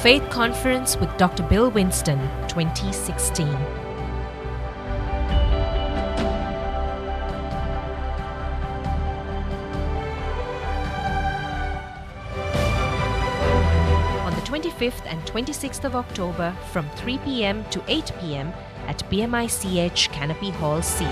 Faith Conference with Dr. Bill Winston, 2016. On the 25th and 26th of October from 3 p.m. to 8 p.m. at BMICH Canopy Hall C.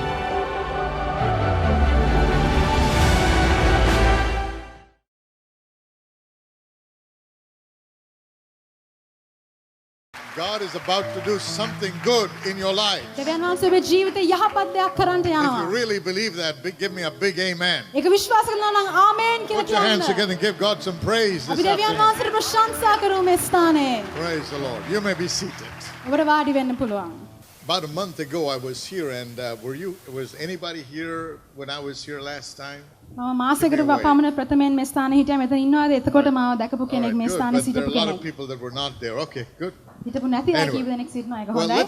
God is about to do something good in your life. If දෙවියන් වහන්සේ ඔබේ ජීවිතේ යහපත් දෙයක් කරන්නට you යනවා. really believe that, give me a big amen. ඒක විශ්වාස කරනවා නම් ආමේන් කියලා Put your hands කියන්න. together and give God some praise අපි this දෙවියන් afternoon. වහන්සේට ප්‍රශංසා කරමු මේ ස්ථානයේ. Praise the Lord. You may be seated. ඔබට වාඩි වෙන්න පුළුවන්. About a month ago, I was here, and was anybody here when I was here last time? මම මාසයකට පමණ ප්‍රථමයෙන් මේ ස්ථානයේ හිටියා. මෙතන ඉන්නවාද? එතකොට මාව දැකපු All කෙනෙක් right, මේ good. ස්ථානයේ But there are සිටපු a lot of කෙනෙක්. people that were not there. Okay, good. හිටපු නැති අය Anyway. කීප දෙනෙක් සිටිනවා. ඒක Well, හොඳයි.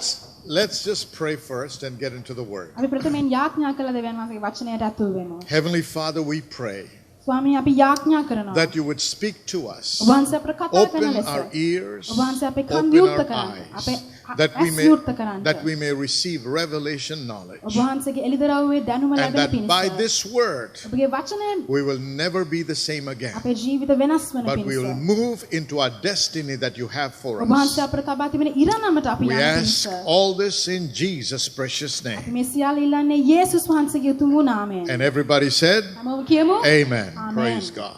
let's just pray first and get into the Word. අපි ප්‍රථමයෙන් යාඥා කළ දෙවියන් වහන්සේගේ වචනයට ඇතුල් වෙනවා. Heavenly Father, we pray ස්වාමී අපි යාඥා කරනවා. that you would speak to us. ඔබ වහන්සේ අපට කතා කරන Open ලෙස. our ears, ඔබ වහන්සේ අපේ කන් open විවෘත our කරන්න. අපේ eyes, that we ඇස් විවෘත කරන්න. may receive revelation knowledge, ඔබ වහන්සේගේ එළිදරව්වේ දැනුම and ලැබෙන that පිණිස. by this word ඔබගේ වචනයෙන් we will never be the same again, අපේ ජීවිත වෙනස් වන but we will පිණිස. move into our destiny that you have for ඔබ වහන්සේ us. අපට තබා තිබෙන ඉරණමට අපි We යන ask පිණිස. all this in Jesus' precious අපි name. මේ සියල්ල ඉල්ලන්නේ යේසුස් වහන්සේගේ උතුම් වූ නාමයෙන්. And everybody said, හැමෝම කියමු. Amen. Amen. Praise God.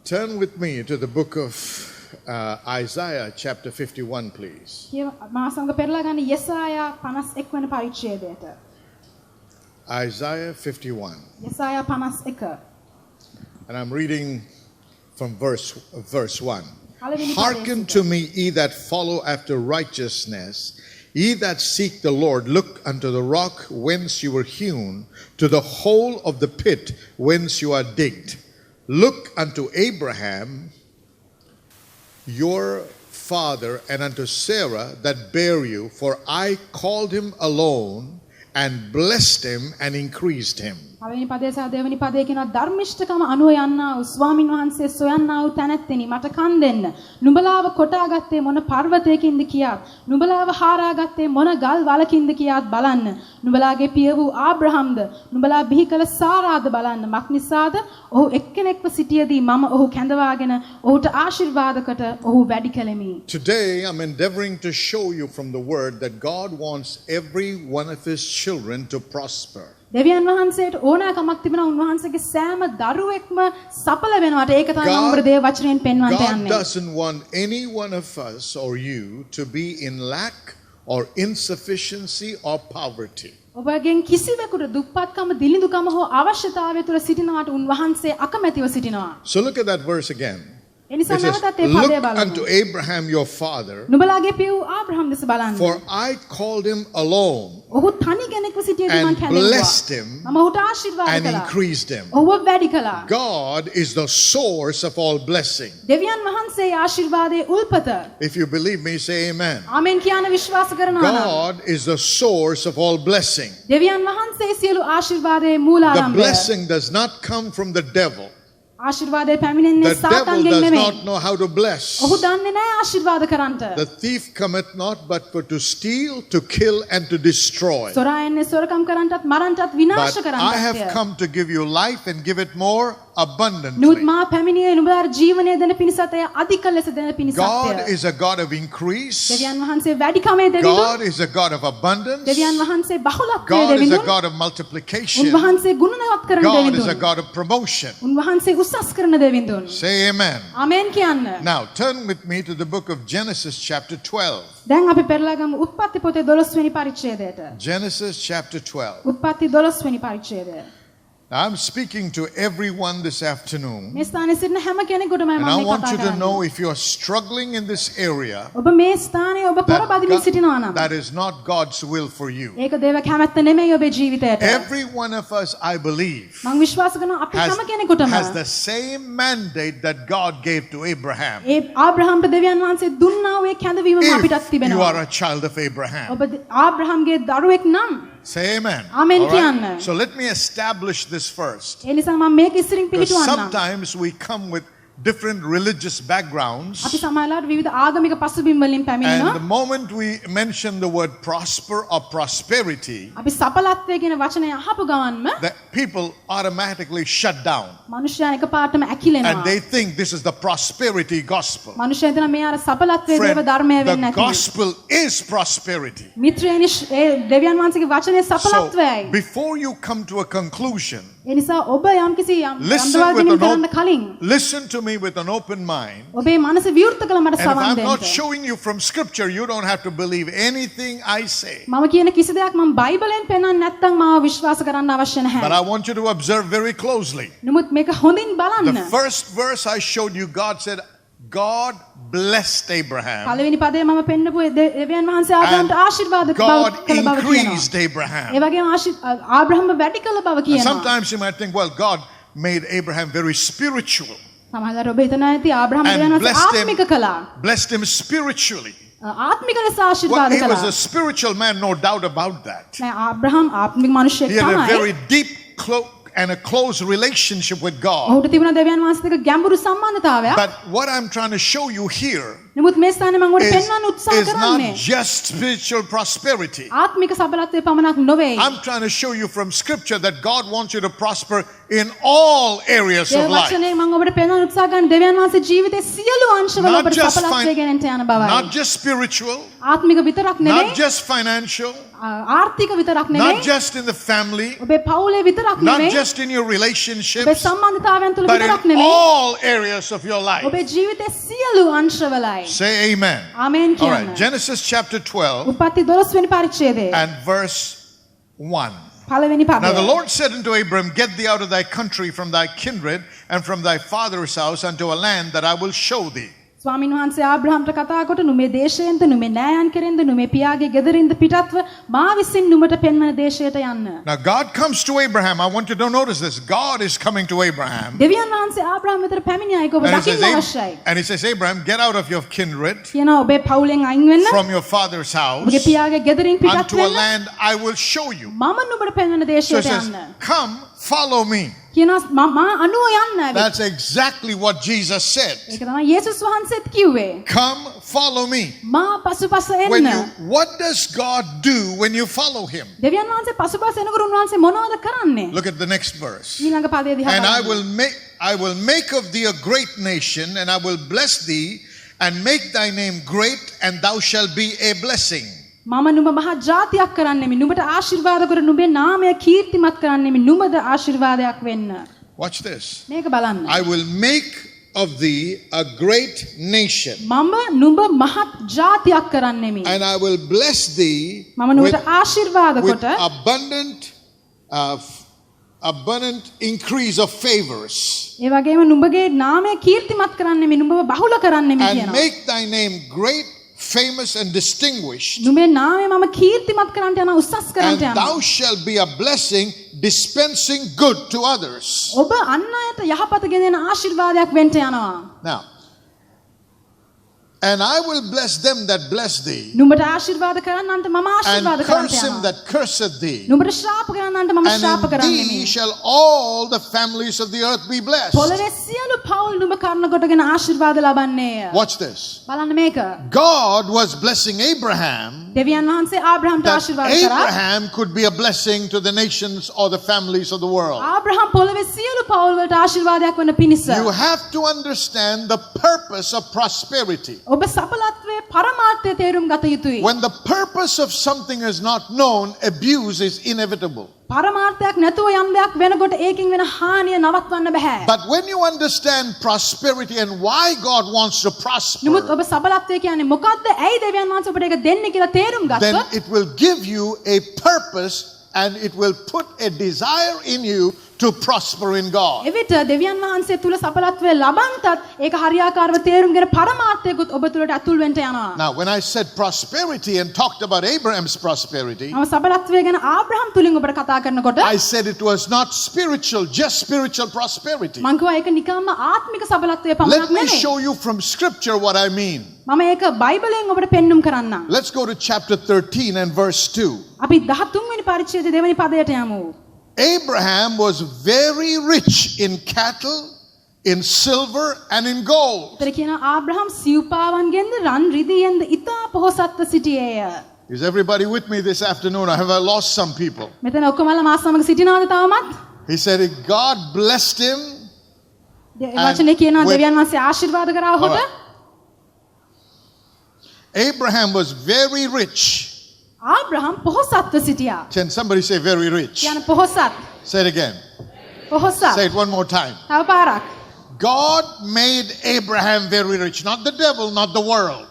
Turn with me to the book of Isaiah chapter 51, please. කියමු. මා සමග පෙරලා ගන්න යෙසායා 51 වෙනි පරිච්ඡේදයට. Isaiah 51. යෙසායා 51. And I'm reading from verse 1. පළවෙනි Hearken පදයේ to me, ye that follow after righteousness, ye that seek the Lord, look unto the rock whence you were hewn, to the hole of the pit whence you are digged. Look unto Abraham, your father, and unto Sarah that bare you, for I called him alone, and blessed him, and increased him. පළවෙනි පදයේ සහ දෙවෙනි පදයේ කියනවා ධර්මිෂ්ඨකම අනුව යන්නා වූ ස්වාමින් වහන්සේ සොයන්නා වූ තැනැත්තෙනි මට කන් දෙන්න. නුඹලාව කොටාගත්තේ මොන පර්වතයකින්ද කියාත් නුඹලාව හාරාගත්තේ මොන ගල් වලකින්ද කියාත් බලන්න. නුඹලාගේ පිය වූ ආබ්‍රහම්ද නුඹලා බිහි කළ සාරාද බලන්න. මක්නිසාද ඔහු එක්කෙනෙක්ව සිටියේදී මම ඔහු කැඳවාගෙන ඔහුට ආශිර්වාදකට ඔහු වැඩි කළෙමි. Today I'm endeavoring to show you from the word that God wants every one of his children to prosper. දෙවියන් වහන්සේට ඕනෑකමක් තිබෙනවා උන්වහන්සේගේ සෑම දරුවෙක්ම සඵල වෙනවට. ඒක තමයි මම ඔබට දේව වචනයෙන් පෙන්වන්නට God යන්නේ. doesn't want any one of us or you to be in lack or insufficiency or poverty. ඔබගෙන් කිසිවෙකුට දුප්පත්කම දිලිඳුකම හෝ අවශ්‍යතාවය තුල සිටිනවට උන්වහන්සේ අකමැතිව සිටිනවා. So look at that verse again. එනිසා It says, නැවතත් ඒ පදය look unto බලමු. Abraham your father, නුඹලාගේ පිය වූ ආබ්‍රහම් දෙස බලන්න. for I called him alone ඔහු තනි කෙනෙක්ව සිටියදී මං and කැඳවුවා. blessed him මම ඔහුට ආශිර්වාද and කළා. increased him. ඔහුව වැඩි කළා. God is the source of all blessing. දෙවියන් වහන්සේ ආශිර්වාදයේ උල්පත. If you believe me, say amen. ආමෙන් කියන විශ්වාස කරනවා නම් God is the source of all blessing. දෙවියන් වහන්සේ සියලු ආශිර්වාදයේ The මූලාරම්භය. blessing does not come from the devil. ආශිර්වාදය පැමිණෙන්නේ The devil සාතන්ගෙන් does නෙමෙයි. not know how to bless. ඔහු දන්නේ නැහැ ආශිර්වාද කරන්නට. The thief cometh not but for to steal, to kill, and to destroy. සොරා එන්නේ සොරකම් කරන්නටත් මරන්නටත් විනාශ But I have කරන්නටත්. come to give you life and give it more නුත් abundantly. මා පැමිණියේ නුඹලාට ජීවනය දෙන පිණිසත් එය අධික ලෙස දෙන පිණිසත් God එය. is a God of increase. දෙවියන් වහන්සේ වැඩිකමේ දෙවිඳුන්. God is a God of abundance. දෙවියන් වහන්සේ බහුලත්වයේ God is a දෙවිඳුන්. God of multiplication. උන්වහන්සේ ගුණනවත් කරන God is දෙවිඳුන්. a God of promotion. උන්වහන්සේ උසස් කරන දෙවිඳුන්. Say amen. ආමෙන් කියන්න. Now turn with me to the book of Genesis chapter 12. දැන් අපි පෙරලා ගමු උත්පත්ති පොතේ 12 වෙනි පරිච්ඡේදයට. Genesis chapter 12. උත්පත්ති 12 වෙනි පරිච්ඡේදය. Now, I'm speaking to everyone this afternoon, මේ ස්ථානයේ සිටින හැම කෙනෙකුටම and මම I මේ want කතා you to කරන්නේ. know if you are struggling in this area, ඔබ මේ ස්ථානයේ ඔබ පොරබදිමින් සිටිනවා නම් that is not God's will for you. ඒක දේව කැමැත්ත නෙමෙයි ඔබේ ජීවිතයට. Every one of us, I believe, මම විශ්වාස කරනවා අපි has, හැම කෙනෙකුටම has the same mandate that God gave to Abraham. ඒ ආබ්‍රහම්ට දෙවියන් වහන්සේ දුන්නා වූ ඒ කැඳවීම අපිටත් If you තිබෙනවා. are a child of Abraham. ඔබ ආබ්‍රහම්ගේ දරුවෙක් නම් Say amen. Amen All right? කියන්න. So let me establish this first. ඒ නිසා මම මේක ඉස්සරින් Because පිළිතුවන්නම්. sometimes we come with different religious backgrounds. අපි සමහරවිට විවිධ ආගමික පසුබිම් වලින් And the පැමිණෙනවා. moment we mention the word prosper or prosperity, අපි සඵලත්වය කියන වචනය අහපු ගමන්ම the people automatically shut down. මනුෂ්‍යයන් එකපාරටම And ඇකිලෙනවා. they think this is the prosperity gospel. මනුෂ්‍යයන් හිතන මේ අර සඵලත්වයේ දේව Friend, ධර්මය වෙන්නේ the නැති. gospel is prosperity. මිත්‍රයනි ඒ දෙවියන් වහන්සේගේ වචනේ So, සඵලත්වයයි. before you come to a conclusion, ඒ නිසා ඔබ යම්කිසි listen with අන්දවාදීන් an කරන්න කලින් listen to me with an open mind. ඔබේ මනස විවෘත කළ මට And if සවන් I'm not දෙන්න. showing you from scripture, you don't have to believe anything I say. මම කියන කිසි දෙයක් මම බයිබලෙන් පෙන්වන්නේ නැත්නම් මාව විශ්වාස කරන්න අවශ්‍ය But නැහැ. I want you to observe very closely. නමුත් මේක හොඳින් බලන්න. The first verse I showed you, God said, God blessed Abraham. පළවෙනි පදයේ මම පෙන්නපු දෙවියන් වහන්සේ ආදාම්ට ආශිර්වාද And God කළ බව increased කියනවා. ඒ Abraham. වගේම ආබ්‍රහම්ව වැඩි කළ බව And කියනවා. sometimes you might think, well, God made Abraham very spiritual, සමහරවිට ඔබ හිතනවා ඇති ආබ්‍රහම් And දෙවියන් වහන්සේ blessed him. ආත්මික කළා. blessed him spiritually. ආත්මික ලෙස Well, ආශිර්වාද he was කළා. a spiritual man, no doubt about that. නෑ ආබ්‍රහම් ආත්මික මිනිසෙක් He had a තමයි. very deep and a close relationship with God. ඔහුට තිබුණා දෙවියන් වහන්සේට ගැඹුරු සම්බන්ධතාවයක්. But what I'm trying to show you here නමුත් මේ ස්ථානේ මම ඔබට is, පෙන්වන්න උත්සාහ is not කරන්නේ just spiritual prosperity. ආත්මික සබලත්වයේ පමණක් නොවේ. I'm trying to show you from scripture that God wants you to prosper in all areas A of life. වචනේ මම ඔබට පෙන්වන්න උත්සාහ කරන දෙවියන් වහන්සේ ජීවිතේ සියලු අංශවල Not ඔබට just සඵලත්වයේ ගෙනෙන්න යන බවයි. not just spiritual, ආත්මික විතරක් නෙවෙයි, not just financial, ආර්ථික විතරක් not නෙවෙයි, just in the family, ඔබේ පවුලේ විතරක් not නෙවෙයි, just in your ඔබේ relationships, සම්බන්ධතාවයන් තුල but විතරක් in නෙවෙයි, all areas of your life. ඔබේ ජීවිතේ සියලු අංශවලයි. Say amen. ආමේන් All right, කියන්න. Genesis chapter 12 උප්පත්ති 12 වෙනි පරිච්ඡේදයේ and verse 1. පළවෙනි Now the පදය. Lord said unto Abram, Get thee out of thy country, from thy kindred, and from thy father's house, unto a land that I will show thee. ස්වාමීන් වහන්සේ ආබ්‍රහම්ට කතා කොට නුඹේ දේශයෙන්ද නුඹේ නෑයන් කෙරෙන්ද නුඹේ පියාගේ ගෙදරින්ද පිටත්ව මා විසින් නුඹට පෙන්වන දේශයට යන්න. Now God comes to Abraham. I want you to notice this. God is coming to Abraham. දෙවියන් වහන්සේ ආබ්‍රහම් වෙතට පැමිණියා ඒක ඔබ And he, දකින්න අවශ්‍යයි. and he says, Abraham, get out of your kindred, කියනවා ඔබේ පවුලෙන් අයින් වෙන්න. from your father's house, ඔබගේ පියාගේ ගෙදරින් පිටත් unto a වෙන්න. land I will show you. මම නුඹට පෙන්වන So he දේශයට says, යන්න. come, follow me. කියනවා මා අනුව යන්න ඇවිත්. That's exactly what Jesus said. ඒක තමයි යේසුස් වහන්සේත් කිව්වේ. Come, follow me. මා පසුපස When එන්න. what does God do when you follow him? දෙවියන් වහන්සේ පසුපස එනකොට උන්වහන්සේ මොනවද කරන්නේ? Look at the next verse. ඊළඟ පදේ දිහා And I බලන්න. will make of thee a great nation, and I will bless thee, and make thy name great, and thou shalt be a blessing. මම නුඹ මහා ජාතියක් කරන්නෙමි. නුඹට ආශිර්වාද කර නුඹේ නාමය කීර්තිමත් කරන්නෙමි. නුඹද ආශිර්වාදයක් වෙන්න. Watch this. මේක බලන්න. I will make of thee a great nation, මම නුඹ මහත් ජාතියක් කරන්නෙමි. and I will bless thee මම with, නුඹට ආශිර්වාද with කොට abundant increase of favors, ඒ වගේම නුඹගේ නාමය කීර්තිමත් කරන්නෙමි. නුඹව බහුල කරන්නෙමි and කියනවා. make thy name great, famous, and distinguished, නුඹේ නාමය මම කීර්තිමත් කරන්නට යනවා. උස්සස් and කරන්නට thou යනවා. shalt be a blessing, dispensing good to others. ඔබ අන් අයට යහපත ගෙනෙන ආශිර්වාදයක් වෙන්න යනවා. Now, and I will bless them that bless thee, නුඹට ආශිර්වාද කරන්නන්ට මම and ආශිර්වාද කරන්නට curse him යනවා. that curseth thee. නුඹට ශාප කරන්නන්ට මම ශාප And in කරන්නෙමි. thee shall all the families of the earth be blessed. පොළවේ සියලු පවුල් නුඹ කරන කොටගෙන ආශිර්වාද ලබන්නේය. Watch this. බලන්න මේක. God was blessing Abraham, දෙවියන් වහන්සේ ආබ්‍රහම්ට that ආශිර්වාද කරා. Abraham could be a blessing to the nations or the families of the world. ආබ්‍රහම් පොළවේ සියලු පවුල් වලට ආශිර්වාදයක් වන පිණිස. You have to understand the purpose of prosperity. ඔබ සඵලත්වයේ පරමාර්ථය තේරුම් ගත යුතුයි. When the purpose of something is not known, abuse is inevitable. පරමාර්ථයක් නැතුව යම් දෙයක් වෙනකොට ඒකින් වෙන හානිය නවත්වන්න බෑ. But when you understand prosperity and why God wants to නමුත් prosper, ඔබ සඵලත්වය කියන්නේ මොකද්ද? ඇයි දෙවියන් වහන්සේ ඔබට ඒක දෙන්නේ කියලා තේරුම් then ගත්තොත් it will give you a purpose and it will put a desire in you to prosper in God. එවිට දෙවියන් වහන්සේ තුල සඵලත්වය ලබන්තත් ඒක හරියාකාරව තේරුම්ගෙන පරමාර්ථයකුත් ඔබ තුලට ඇතුල් වෙන්න යනවා. Now, when I said prosperity and talked about Abraham's prosperity, මම සඵලත්වය ගැන ආබ්‍රහම් තුලින් ඔබට කතා කරනකොට I said it was not spiritual, just spiritual prosperity. මං කිව්වා ඒක නිකම්ම ආත්මික සඵලත්වය Let පමණක් me නෙමෙයි. show you from scripture what I mean. මම ඒක බයිබලයෙන් ඔබට පෙන්눔 කරන්නම්. Let's go to chapter 13 and verse 2. අපි 13 වෙනි පරිච්ඡේදයේ දෙවෙනි පදයට යමු. Abraham was very rich in cattle in silver and in gold. ඒතර කියන ආබ්‍රහම් සිව්පාවන්ගෙන්ද රන් රිදීෙන්ද ඉතා පොහොසත්ව සිටියේය. Is everybody with me this afternoon, or have I lost some people? මෙතන ඔක්කොමලා මා සමග සිටිනවද තවමත්? He said God blessed him. වචනේ කියනවා දෙවියන් වහන්සේ ආශිර්වාද කරා All ඔහුට. right. Abraham was very rich. ආබ්‍රහම් පොහොසත්ව සිටියා. Can somebody say very rich? කියන පොහොසත්. Say it again. පොහොසත්. Say it one more time. තව පාරක්. God made Abraham very rich. Not the devil, not the world.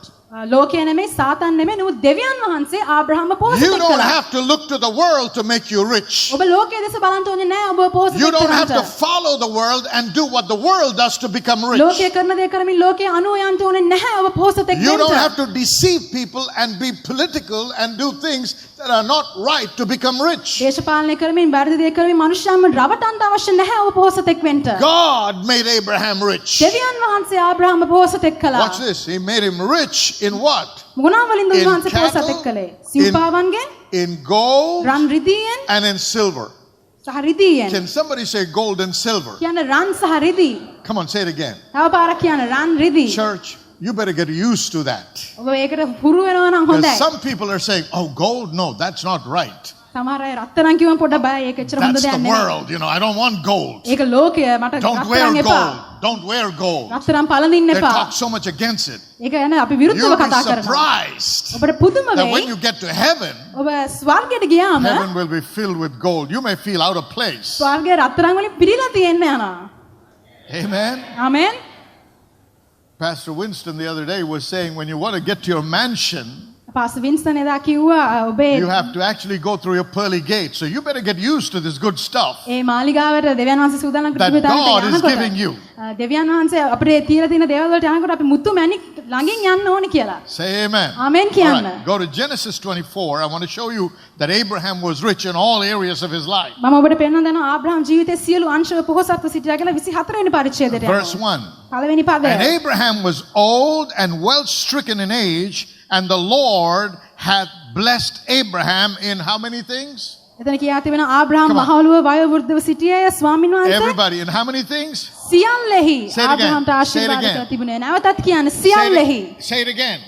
ලෝකය නෙමෙයි සාතන් නෙමෙයි නමුත් දෙවියන් වහන්සේ ආබ්‍රහම්ව පොහොසත් You don't කළා. have to look to the world to make you rich. ඔබ ලෝකයේ දෙස බලන්න ඕනේ නෑ ඔබ පොහොසත් You don't have to කරන්නට. follow the world and do what the world does to become rich. ලෝකයේ කරන දේ කරමින් ලෝකයේ අනුව යන්න ඕනේ නැහැ ඔබ පොහොසත් එක්ක You don't වෙන්න. have to deceive people and be political and do things that are not right to become rich. දේශපාලනය කරමින් වැරදි දේ කරමින් මිනිස්සුන්ව රවටන්න අවශ්‍ය නැහැ ඔබ පොහොසත් එක්ක වෙන්න. God made Abraham rich. දෙවියන් වහන්සේ ආබ්‍රහම්ව පොහොසත් එක්ක කළා. Watch this. He made him rich in what? මොනවා වලින්ද In උන්වහන්සේ පොහොසත් cattle, එක්ක කළේ? සිව්පාවන්ගෙන්, in gold, run රිදීෙන් and in silver. සහ රිදීෙන්. Can somebody say gold and silver? කියන රන් සහ රිදී. Come on, say it again. තව පාරක් කියන රන් රිදී. Church, you better get used to that. ඔබ ඒකට හුරු වෙනවා නම් Because හොඳයි. some people are saying, oh, gold? No, that's not right. සමහර අය රත්තරන් කියවම පොඩ බයයි ඒක එච්චර හොඳ That's දෙයක් the නෙමෙයි. world. You know, I don't want gold. ඒක ලෝකය මට Don't wear රත්තරන් එපා. gold. Don't wear gold. රත්තරන් පළඳින්න They එපා. talk so much against it. ඒක යන අපි විරුද්ධව You'll be කතා කරනවා. surprised ඔබට පුදුම that when වෙයි. you get to heaven, ඔබ ස්වර්ගයට ගියාම heaven will be filled with gold. You may feel out of place. ස්වර්ගයේ රත්තරන් වලින් පිරීලා තියෙන්න යනවා. Amen. Amen. Pastor Winston the other day was saying when you want to get to your mansion, pass Winston එදා කිව්වා ඔබේ you have to actually go through your pearly gate. So you better get used to this good stuff. ඒ මාලිගාවට දෙවියන් වහන්සේ සූදානම් That කරපු දාට God is යනකොට giving you. දෙවියන් වහන්සේ අපිට තියලා තියෙන දේවල් වලට යනකොට අපි මුතු මැණික් ළඟින් යන්න ඕනේ කියලා. Say amen. Amen All කියන්න. right, go to Genesis 24. I want to show you that Abraham was rich in all areas of his life. මම ඔබට පෙන්වන්න දෙනවා ආබ්‍රහම් ජීවිතයේ සියලු අංශව පොහොසත්ව සිටියා කියලා 24 වෙනි පරිච්ඡේදයට Verse යනවා. 1. පළවෙනි පදය. And Abraham was old and well stricken in age, and the Lord had blessed Abraham in how many things? එතන කියා තිබෙන ආබ්‍රහම් Come on. මහලුව වයෝවෘද්ධව සිටියේය ස්වාමීන් වහන්සේ Everybody, in how many things? සියල්ලෙහි Say it again. ආබ්‍රහම්ට Say it ආශිර්වාද again. කර තිබුණේ. නැවතත් කියන්නේ Say සියල්ලෙහි. say it again.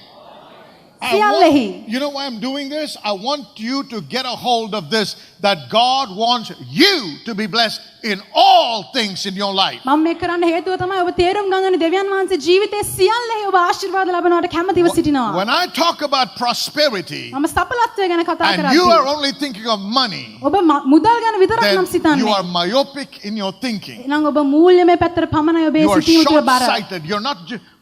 සියල්ලෙහි. You know why I'm doing this? I want you to get a hold of this, that God wants you to be blessed in all things in your life. මම මේ කරන්න හේතුව තමයි ඔබ තේරුම් ගන්න ඕනේ දෙවියන් වහන්සේ ජීවිතයේ සියල්ලෙහි ඔබ ආශිර්වාද ලබනවට කැමැතිව සිටිනවා. When I talk about prosperity, මම සඵලත්වය ගැන කතා and you are කරද්දී only thinking of money, ඔබ මුදල් ගැන විතරක් නම් then you සිතන්නේ. are myopic in your thinking. එහෙනම් ඔබ මූල්‍යමය පැත්තට පමණයි ඔබේ You are සිතීම තුළ බර. short-sighted. You're not.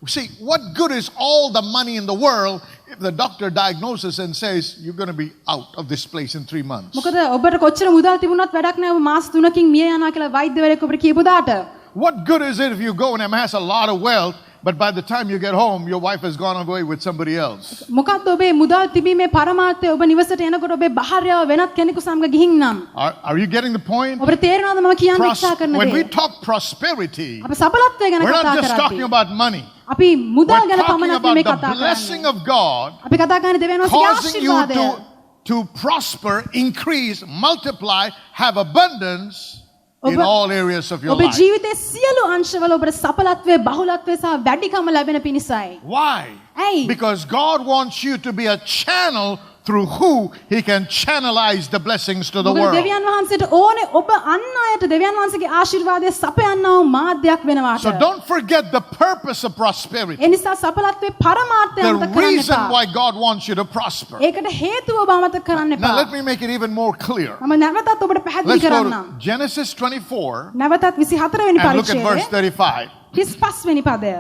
See, what good is all the money in the world if the doctor diagnoses and says you're going to be out of this place in 3 months? මොකද ඔබට කොච්චර මුදල් තිබුණත් වැඩක් නැහැ ඔබ මාස 3කින් මිය යනවා කියලා වෛද්‍යවරයෙක් ඔබට කියපු දාට. What good is it if you go and amass a lot of wealth, but by the time you get home, your wife has gone away with somebody else? මොකද්ද ඔබේ මුදල් තිබීමේ පරමාර්ථය ඔබ නිවසට එනකොට ඔබේ භාර්යාව වෙනත් කෙනෙකු සමග ගිහින් නම්. Are you getting the point? ඔබට තේරෙනවද මම කියන්න උත්සාහ කරන When we දේ? talk prosperity, අපි සඵලත්වය ගැන we're කතා not just talking කරන්නේ. about money. අපි මුදල් We're ගැන talking පමණක් about නෙමෙයි the කතා blessing කරන්නේ. of God අපි කතා කරන්නේ දෙවියන් වහන්සේගේ causing you ආශිර්වාදය. to prosper, increase, multiply, have abundance in all areas of your ඔබේ life. ජීවිතයේ සියලු අංශවල ඔබට සඵලත්වය, බහුලත්වය සහ වැඩිකම ලැබෙන පිණිසයි. Why? ඇයි? Because God wants you to be a channel through who He can channelize the blessings to the මොකද world. දෙවියන් වහන්සේට ඕනේ ඔබ අන් අයට දෙවියන් වහන්සේගේ ආශිර්වාදය සපයන්නා වූ මාධ්‍යයක් වෙනවාට. So don't forget the purpose of prosperity. ඒ නිසා සඵලත්වයේ පරමාර්ථය The අමතක කරන්න reason එපා. why God wants you to prosper. ඒකට හේතුව ඔබ අමතක කරන්න Now එපා. let me make it even more clear. මම නැවතත් ඔබට පැහැදිලි Let's go කරන්නම්. to Genesis 24 නැවතත් 24 වෙනි and look at verse පරිච්ඡේදය 35. 35 වෙනි පදය.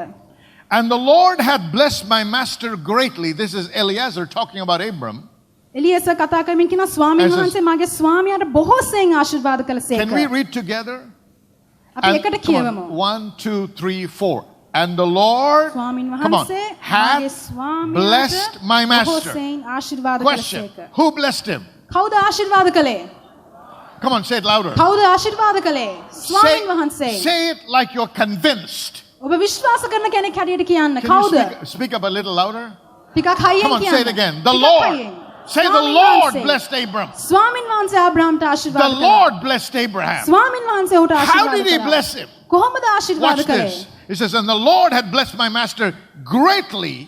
And the Lord had blessed my master greatly. This is Eliezer talking about Abram. එලියස කතා කරමින් කියන ස්වාමීන් වහන්සේ මගේ ස්වාමියාට බොහෝසෙන් ආශිර්වාද කළසේක. Can we read together? අපි එකට come කියවමු. on. 1, 2, 3, 4. And the Lord, ස්වාමීන් come on, වහන්සේ had මගේ ස්වාමියාට blessed my master. බොහෝසෙන් ආශිර්වාද Question. කළසේක. Who blessed him? කවුද ආශිර්වාද කළේ? Come on, say it louder. කවුද ආශිර්වාද කළේ? ස්වාමීන් වහන්සේ. Say it like you're convinced. ඔබ විශ්වාස කරන කෙනෙක් හැටියට කියන්න. Can you කවුද? speak up a little louder? ටිකක් හයියෙන් Come on, කියන්න. say it again. The ටිකක් Lord. හයියෙන්. Say the ස්වාමීන් Lord වහන්සේ. blessed Abram. ස්වාමීන් වහන්සේ ආබ්‍රහම්ට The ආශිර්වාද කළා. Lord blessed Abraham. ස්වාමීන් වහන්සේ ඔහුට How ආශිර්වාද did he කළා. bless him? කොහොමද ආශිර්වාද Watch කළේ? this. It says, and the Lord had blessed my master greatly,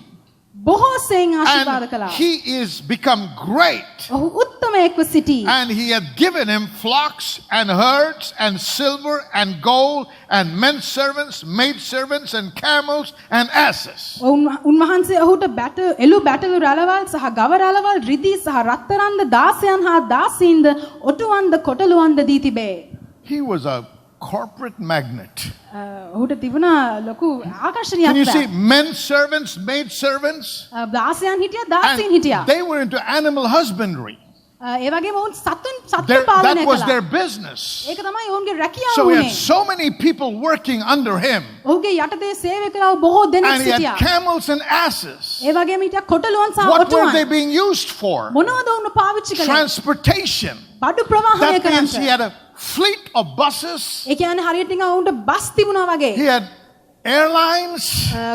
බොහෝසෙන් ආශිර්වාද and කළා. he is become great. ඔහු උත්තමයෙක්ව සිටී. And he had given him flocks and herds and silver and gold and men servants, maid servants and camels and asses. උන්වහන්සේ ඔහුට එළු බැටළු රැළවල් සහ ගව රැළවල් රිදී සහ රත්තරන්ද දාසයන් හා දාසීන්ද ඔටුවන්ද කොටලුවන්ද දී තිබේ. He was a corporate magnet. ඔහුට තිබුණා ලොකු Can you see ආකර්ෂණයක්. men servants, maid servants? දාසයන් හිටියා දාසීන් හිටියා. And they were into animal husbandry. ඒ වගේම ඔවුන් සත්තු පාලනය That was their කළා. business. ඒක තමයි ඔවුන්ගේ රැකියාව So he had වුණේ. so many people working under him. ඔහුගේ යටතේ සේවය කළා බොහෝ දෙනෙක් And he had සිටියා. camels and asses. ඒ වගේම හිටියා කොටලුවන් සහ What were they ඔටුවන්. being used for? මොනවද ඔවුන් පාවිච්චි කළේ? Transportation. බඩු ප්‍රවාහනය That means කරන්න. he had a fleet of buses. ඒ කියන්නේ හරියට නිකන් ඔවුන්ට බස් තිබුණා වගේ. He had airlines.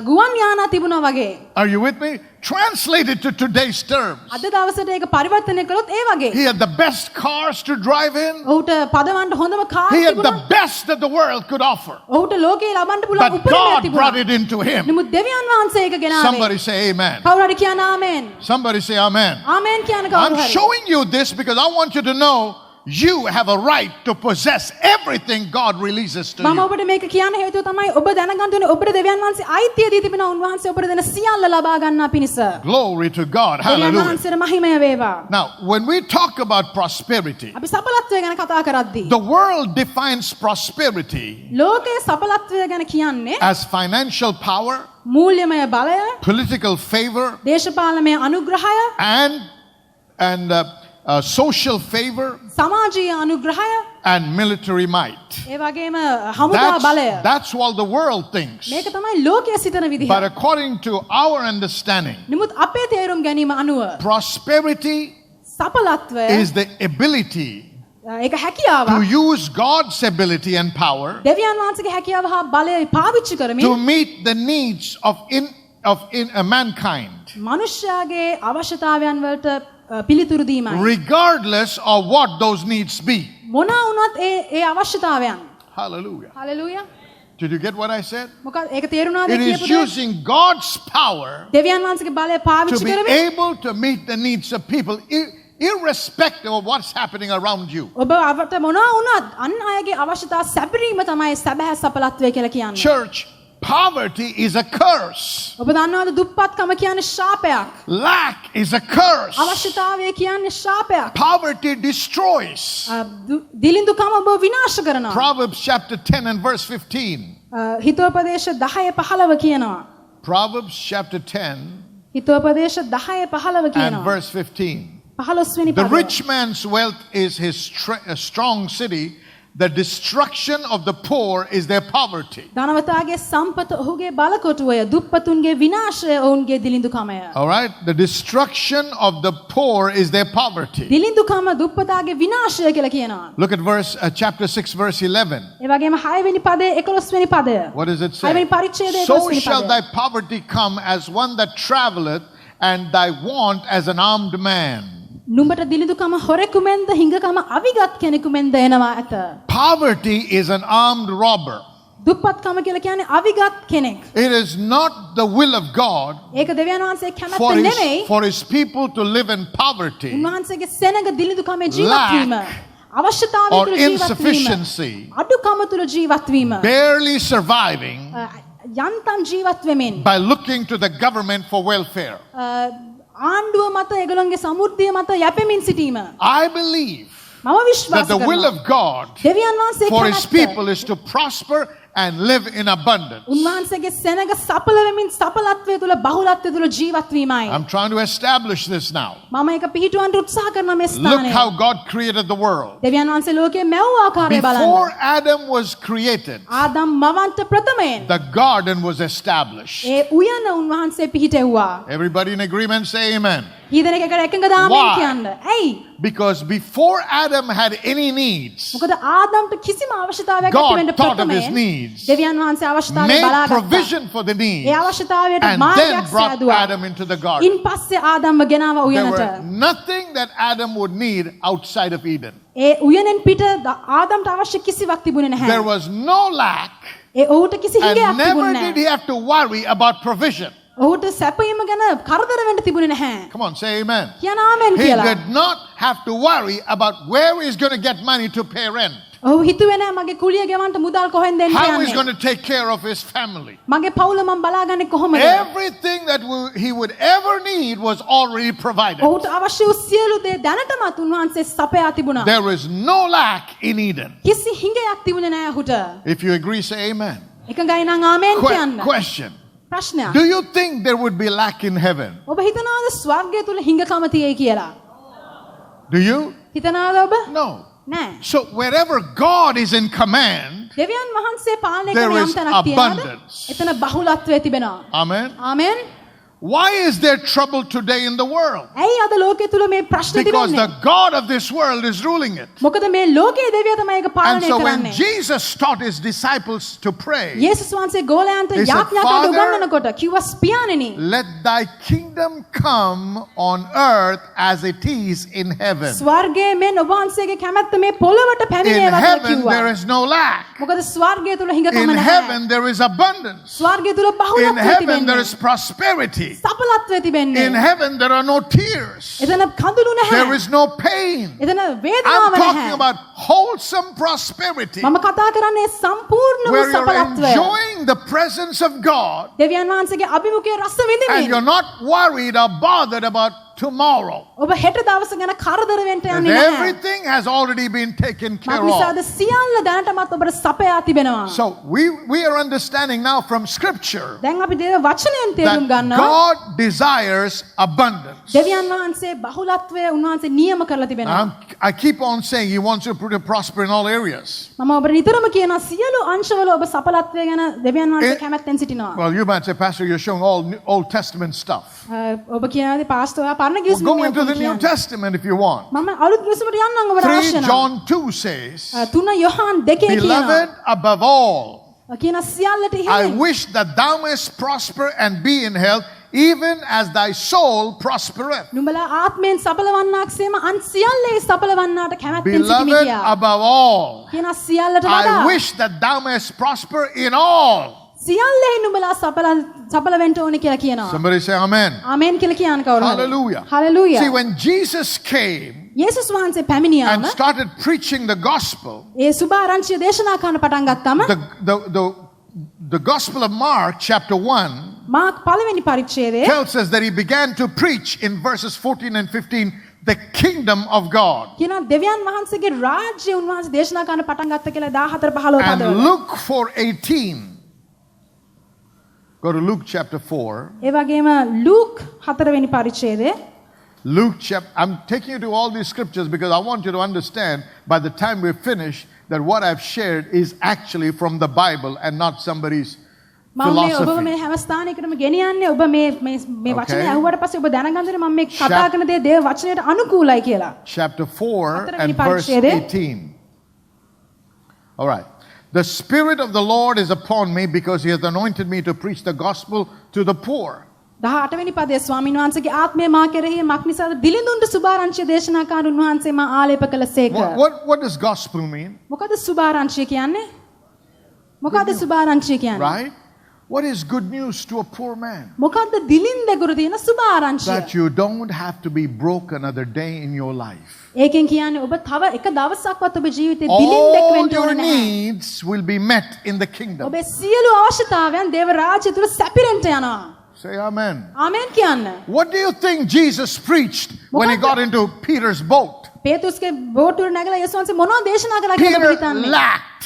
ගුවන් යානා තිබුණා වගේ. Are you with me? Translated to today's terms. අද දවසට ඒක පරිවර්තනය කළොත් ඒ වගේ. He had the best cars to drive in. ඔහුට පදවන්න හොඳම කාර් He had තිබුණා. the best that the world could offer. ඔහුට ලෝකේ ලබන්න පුළුවන් But උපරිමයක් God brought තිබුණා. it into him. නමුත් දෙවියන් වහන්සේ ඒක ගෙනාවේ. Somebody say amen. කවුරු හරි කියන ආමෙන්. Somebody say amen. ආමෙන් කියන කවුරු I'm හරි. showing you this because I want you to know you have a right to possess everything God releases to මම you. ඔබට මේක කියන්න හේතුව තමයි ඔබ දැනගන්න ඕනේ ඔබට දෙවියන් වහන්සේ අයිතිය දී තිබෙනවා උන්වහන්සේ ඔබට දෙන සියල්ල ලබා ගන්නා පිණිස. Glory to God. දෙවියන් Hallelujah. වහන්සේට මහිමය වේවා. Now, when we talk about prosperity, අපි සඵලත්වය ගැන කතා කරද්දී the world defines prosperity ලෝකයේ සඵලත්වය ගැන කියන්නේ as financial power, මූල්‍යමය බලය, political favor, දේශපාලනමය අනුග්‍රහය, and social favor සමාජීය අනුග්‍රහය, and military might. ඒ වගේම හමුදා බලය. That's what the world thinks. මේක තමයි ලෝකයේ සිතන විදිහ. But according to our understanding, නමුත් අපේ තේරුම් ගැනීම අනුව prosperity සඵලත්වය is the ability ඒක to හැකියාව. use God's ability and power දෙවියන් වහන්සේගේ හැකියාව හා බලය පාවිච්චි to කරමින් meet the needs of mankind, මනුෂ්‍යයාගේ අවශ්‍යතාවයන් වලට පිළිතුරු දීමයි. regardless of what those needs be. මොනවා වුණත් ඒ අවශ්‍යතාවයන්. Hallelujah. Hallelujah. Did you get what I said? මොකද ඒක තේරුණාද It කියපු is දේ? using God's power දෙවියන් වහන්සේගේ බලය to පාවිච්චි be කරමින් able to meet the needs of people, irrespective of what's happening around you. ඔබ අපට මොනවා වුණත් අන් අයගේ අවශ්‍යතා සැපරීම තමයි සැබෑ සඵලත්වය කියලා කියන්නේ. Church, poverty is a curse. ඔබ දන්නවද දුප්පත්කම කියන්නේ ශාපයක්. Lack is a curse. අවශ්‍යතාවය කියන්නේ ශාපයක්. Poverty destroys. දිලිඳුකම ඔබ විනාශ කරනවා. Proverbs chapter 10 and verse 15. හිතෝපදේශ 10:15 කියනවා. Proverbs chapter 10 හිතෝපදේශ 10:15 and කියනවා. verse 15. 15 වෙනි The පදය. rich man's wealth is his strong city. The destruction of the poor is their poverty. ධනවතාගේ සම්පත ඔහුගේ බලකොටුවය. දුප්පතුන්ගේ විනාශය ඔවුන්ගේ දිලිඳුකමය. All right? The destruction of the poor is their poverty. දිලිඳුකම දුප්පතාගේ විනාශය කියලා කියනවා. Look at chapter 6 verse 11. ඒ වගේම 6 වෙනි පදයේ 11 වෙනි පදය. What does it 6 say? වෙනි පරිච්ඡේදයේ 11 So වෙනි shall පදය. thy poverty come as one that traveleth, and thy want as an armed man. නුඹට දිලිඳුකම හොරෙකු මෙන්ද හිඟකම අවිගත් කෙනෙකු මෙන්ද එනවා ඇත. Poverty is an armed robber. දුප්පත්කම කියලා කියන්නේ අවිගත් කෙනෙක්. It is not the will of God ඒක දෙවියන් වහන්සේ කැමැත්ත නෙමෙයි. for his people to live in poverty උන්වහන්සේගේ සෙනඟ දිලිඳුකමේ ජීවත් Lack වීම. අවශ්‍යතාවය or තුළ ජීවත් වීම. insufficiency, අඩුකම තුළ ජීවත් වීම. barely surviving යන්තම් ජීවත් වෙමින්. by looking to the government for welfare. ආණ්ඩුව මත ඒගොල්ලන්ගේ සමෘද්ධිය මත යැපෙමින් සිටීම. I believe මම that විශ්වාස the will කරනවා. of God දෙවියන් වහන්සේ for his කැමැත්ත. people is to prosper and live in abundance. උන්වහන්සේගේ සෙනඟ සඵල වෙමින් සඵලත්වය තුළ බහුලත්වය තුළ ජීවත් වීමයි. I'm trying to establish this now. මම ඒක පිහිටුවන්න උත්සාහ කරන මේ Look ස්ථානය. how God created the world. දෙවියන් වහන්සේ ලෝකයේ මැව් ආකාරය බලන්න. Before Adam was created, Adam මවන්ට ප්‍රථමයෙන් the garden was established. ඒ උයන උන්වහන්සේ පිහිටෙව්වා. Everybody in agreement say amen. ඊදෙනෙක් එකට එකඟ දාමින් Why? කියන්න. ඇයි? Because before Adam had any needs, මොකද ආදම්ට කිසිම අවශ්‍යතාවයක් God ඇති වෙන්න thought of his ප්‍රථමයෙන් needs, දෙවියන් වහන්සේ අවශ්‍යතාවය made බලාගත්තා. provision for the needs, A අවශ්‍යතාවයට and then මාර්ගයක් brought සෑදුවා. Adam into the garden. ඉන් පස්සේ ආදම්ව ගෙනාවා There උයනට. were nothing that Adam would need outside of Eden. ඒ උයනෙන් පිට ආදම්ට අවශ්‍ය කිසිවක් තිබුණේ There නැහැ. was no lack ඒ ඔහුට කිසි And හිඟයක් never තිබුණේ did නැහැ. he have to worry about provision. ඔහුට සැපයීම ගැන කරදර වෙන්න තිබුණේ නැහැ. Come on, say amen. කියන ආමෙන් He කියලා. did not have to worry about where he's going to get money to pay rent. ඔහු හිතුවේ නැහැ මගේ කුලිය ගෙවන්න මුදල් කොහෙන්ද එන්නේ How he's යන්නේ. going to take care of his family. මගේ පවුල මම බලාගන්නේ කොහොමද? Everything that he would ever need was already provided. ඔහුට අවශ්‍ය වූ සියලු දේ දැනටමත් උන්වහන්සේ සපයා තිබුණා. There is no lack in Eden. කිසි හිඟයක් තිබුණේ නැහැ ඔහුට. If you agree, say amen. එකගයි නම් ආමෙන් කියන්න. Question. ප්‍රශ්නයක්. Do you think there would be lack in heaven? ඔබ හිතනවාද ස්වර්ගය තුල හිඟකම තියෙයි කියලා? Do you? හිතනවාද ඔබ? No. නෑ. So wherever God is in command, දෙවියන් වහන්සේ පාලනය there කරන is යම් තැනක් තියෙනවද? abundance. එතන බහුලත්වය තිබෙනවා. amen. Amen. Why is there trouble today in the world? ඇයි අද ලෝකයේ තුල මේ ප්‍රශ්න Because තිබෙන්නේ? the God of this world is ruling it. මොකද මේ ලෝකයේ දෙවියා තමයි ඒක And පාලනය so when කරන්නේ. Jesus taught his disciples to pray, යේසුස් වහන්සේ ගෝලයන්ට He said, යාඥා කරලා "Father, උගන්වනකොට කිව්වා ස්පියාණෙනි let thy kingdom come on earth as it is in heaven. ස්වර්ගයේ මෙන් ඔබ වහන්සේගේ කැමැත්ත මේ පොළොවට In පැමිණේවා කියලා heaven කිව්වා. there is no lack. මොකද ස්වර්ගය තුල හිඟකම In නැහැ. heaven there is abundance. ස්වර්ගය තුල In බහුලත්වය heaven there තිබෙනවා. is prosperity. සපලත්වය තිබෙන්නේ. In heaven there are no tears. එතන කඳුළු නැහැ. There is no pain. එතන I'm වේදනාවක් talking නැහැ. about wholesome prosperity මම කතා කරන්නේ සම්පූර්ණ වූ where you're සපලත්වය. enjoying the presence of God දෙවියන් වහන්සේගේ අභිමුඛයේ රස and විඳින්න. you're not worried or bothered about tomorrow. ඔබ හෙට දවස ගැන කරදර වෙන්න And යන්නේ නැහැ. everything has already been taken care මක්නිසාද of. සියල්ල දැනටමත් ඔබට සපයා තිබෙනවා. So we are understanding now from scripture දැන් අපි දේව වචනයෙන් තේරුම් that ගන්නවා. God desires abundance. දෙවියන් වහන්සේ බහුලත්වය උන්වහන්සේ නියම කරලා තිබෙනවා. I keep on saying he wants you to prosper in all areas. මම ඔබට නිතරම කියනවා සියලු අංශවල ඔබ සපලත්වය ගැන දෙවියන් වහන්සේ කැමැත්තෙන් සිටිනවා. Well, you might say, Pastor, you're showing all Old Testament stuff. ඔබ කියනවාද පාස්ටර් පරණ Well, ගිවිසුම go මේ into ඔක්කොම the New කියන්න. Testament if you want. මම අලුත් ගිවිසුමට යන්නම් ඔබට 3 අවශ්‍ය නම්. John 2 says, 3 යොහන් 2 කියනවා. Beloved, above all, කියන සියල්ලට I ඉහළින් wish that thou mayest prosper and be in health, even as thy soul prospereth. නුඹලා ආත්මයෙන් සඵලවන්නාක්සේම අන් සියල්ලේ සඵලවන්නාට කැමැත්තෙන් සිටිමි Beloved, කියා. above all, කියන සියල්ලට I වඩා wish that thou mayest prosper in all. සියල්ලේ නුඹලා සඵල වෙන්න ඕනේ කියලා කියනවා. Somebody say amen. ආමෙන් කියලා කියන්න කවුරු හරි. Hallelujah. Hallelujah. See, when Jesus came යේසුස් වහන්සේ පැමිණියාම and started preaching the gospel, ඒ සුභාරංචිය දේශනා කරන්න පටන් ගත්තම the Gospel of Mark, chapter 1, mark පළවෙනි පරිච්ඡේදයේ tells us that he began to preach in verses 14 and 15 the kingdom of God. කියනවා දෙවියන් වහන්සේගේ රාජ්‍ය උන්වහන්සේ දේශනා කරන්න පටන් ගත්ත කියලා 14 15 And පදවල. Luke 4:18. Go to Luke chapter 4. ඒ වගේම ලූක් 4 වෙනි පරිච්ඡේදයේ Luke chapter. I'm taking you to all these scriptures because I want you to understand by the time we finish that what I've shared is actually from the Bible and not somebody's මම මේ ඔබව philosophy. මේ හැම ස්ථානයකටම ගෙනියන්නේ ඔබ මේ වචනේ Okay. අහුවට පස්සේ ඔබ දැනගන්න මම මේ කතා කරන දේ දේව වචනයට අනුකූලයි කියලා. Chapter 4 හතරවෙනි and verse පරිච්ඡේදය. 18. All right. The Spirit of the Lord is upon me because he has anointed me to preach the gospel to the poor. 18 වෙනි පදයේ ස්වාමීන් වහන්සේගේ ආත්මය මා කෙරෙහි මක්නිසාද දිලිඳුන්ට සුභාරංචිය දේශනාකාර උන්වහන්සේ මා ආලේප කළසේක. What does gospel mean? මොකද සුභාරංචිය කියන්නේ? මොකද සුභාරංචිය කියන්නේ? Right? What is good news to a poor man? මොකද්ද දිලින්දෙකුට තියෙන සුභාරංචිය? That you don't have to be broke another day in your life. ඒකෙන් කියන්නේ ඔබ තව එක දවසක්වත් ඔබ ජීවිතේ දිලින්දෙක් All වෙන්න your ඕනේ නැහැ. needs will be met in the kingdom. ඔබේ සියලු අවශ්‍යතාවයන් දේව රාජ්‍ය තුල සැපිරෙන්න යනවා. Say amen. ආමෙන් කියන්න. What do you think Jesus preached when he got into Peter's boat? පේතුස්ගේ බෝටුවට නැගලා යේසුස් වහන්සේ මොනවද දේශනා කළා කියලා ඔබ Peter හිතන්නේ? lacked.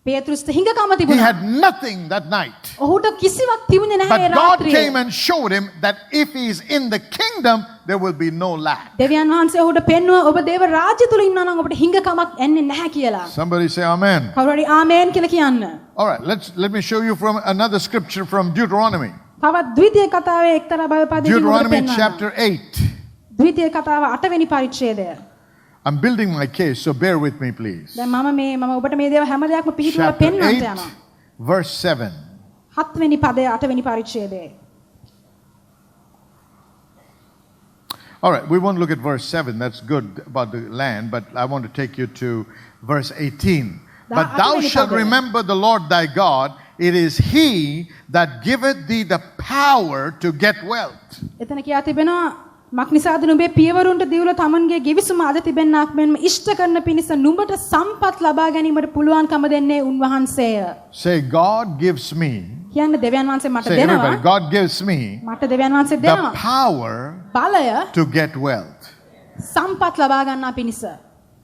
පේතුස්ට හිඟකම He තිබුණා. had nothing that night. ඔහුට කිසිවක් තිබුණේ නැහැ ඒ But God රාත්‍රියේ. came and showed him that if he is in the kingdom, there will be no lack. දෙවියන් වහන්සේ ඔහුට පෙන්වුවා ඔබ දේව රාජ්‍ය තුල ඉන්නවා නම් ඔබට හිඟකමක් එන්නේ නැහැ කියලා. Somebody say amen. කවුරු හරි ආමේන් කියලා කියන්න. All right, let me show you from another scripture from Deuteronomy. තවත් ද්විතීය කතාවේ එක්තරා බයපදයකින් ඔබට Deuteronomy පෙන්වනවා. chapter 8. ද්විතීය කතාව 8 වෙනි පරිච්ඡේදය. I'm building my case, so bear with me, please. දැන් මම ඔබට මේ දේව හැම දෙයක්ම පිළිතුරලා Chapter පෙන්වන්න 8, යනවා. verse 7. 7 වෙනි පදය 8 වෙනි පරිච්ඡේදයේ. All right, we won't look at verse 7. That's good about the land, but I want to take you to verse 18. But thou shalt remember the Lord thy God. It is he that giveth thee the power to get wealth. එතන කියා තිබෙනවා මක් නිසාද නුඹේ පියවරුන්ට දිවුල තමන්ගේ ගෙවිසුම අද තිබෙන්නාක් මෙන්ම ඉෂ්ට කරන පිණිස නුඹට සම්පත් ලබා ගැනීමට පුළුවන්කම දෙන්නේ උන්වහන්සේය. Say, God gives me. කියන්නේ දෙවියන් වහන්සේ මට Say, දෙනවා. everybody, God gives me මට දෙවියන් වහන්සේ the දෙනවා. power බලය to get wealth. සම්පත් ලබා ගන්නා පිණිස.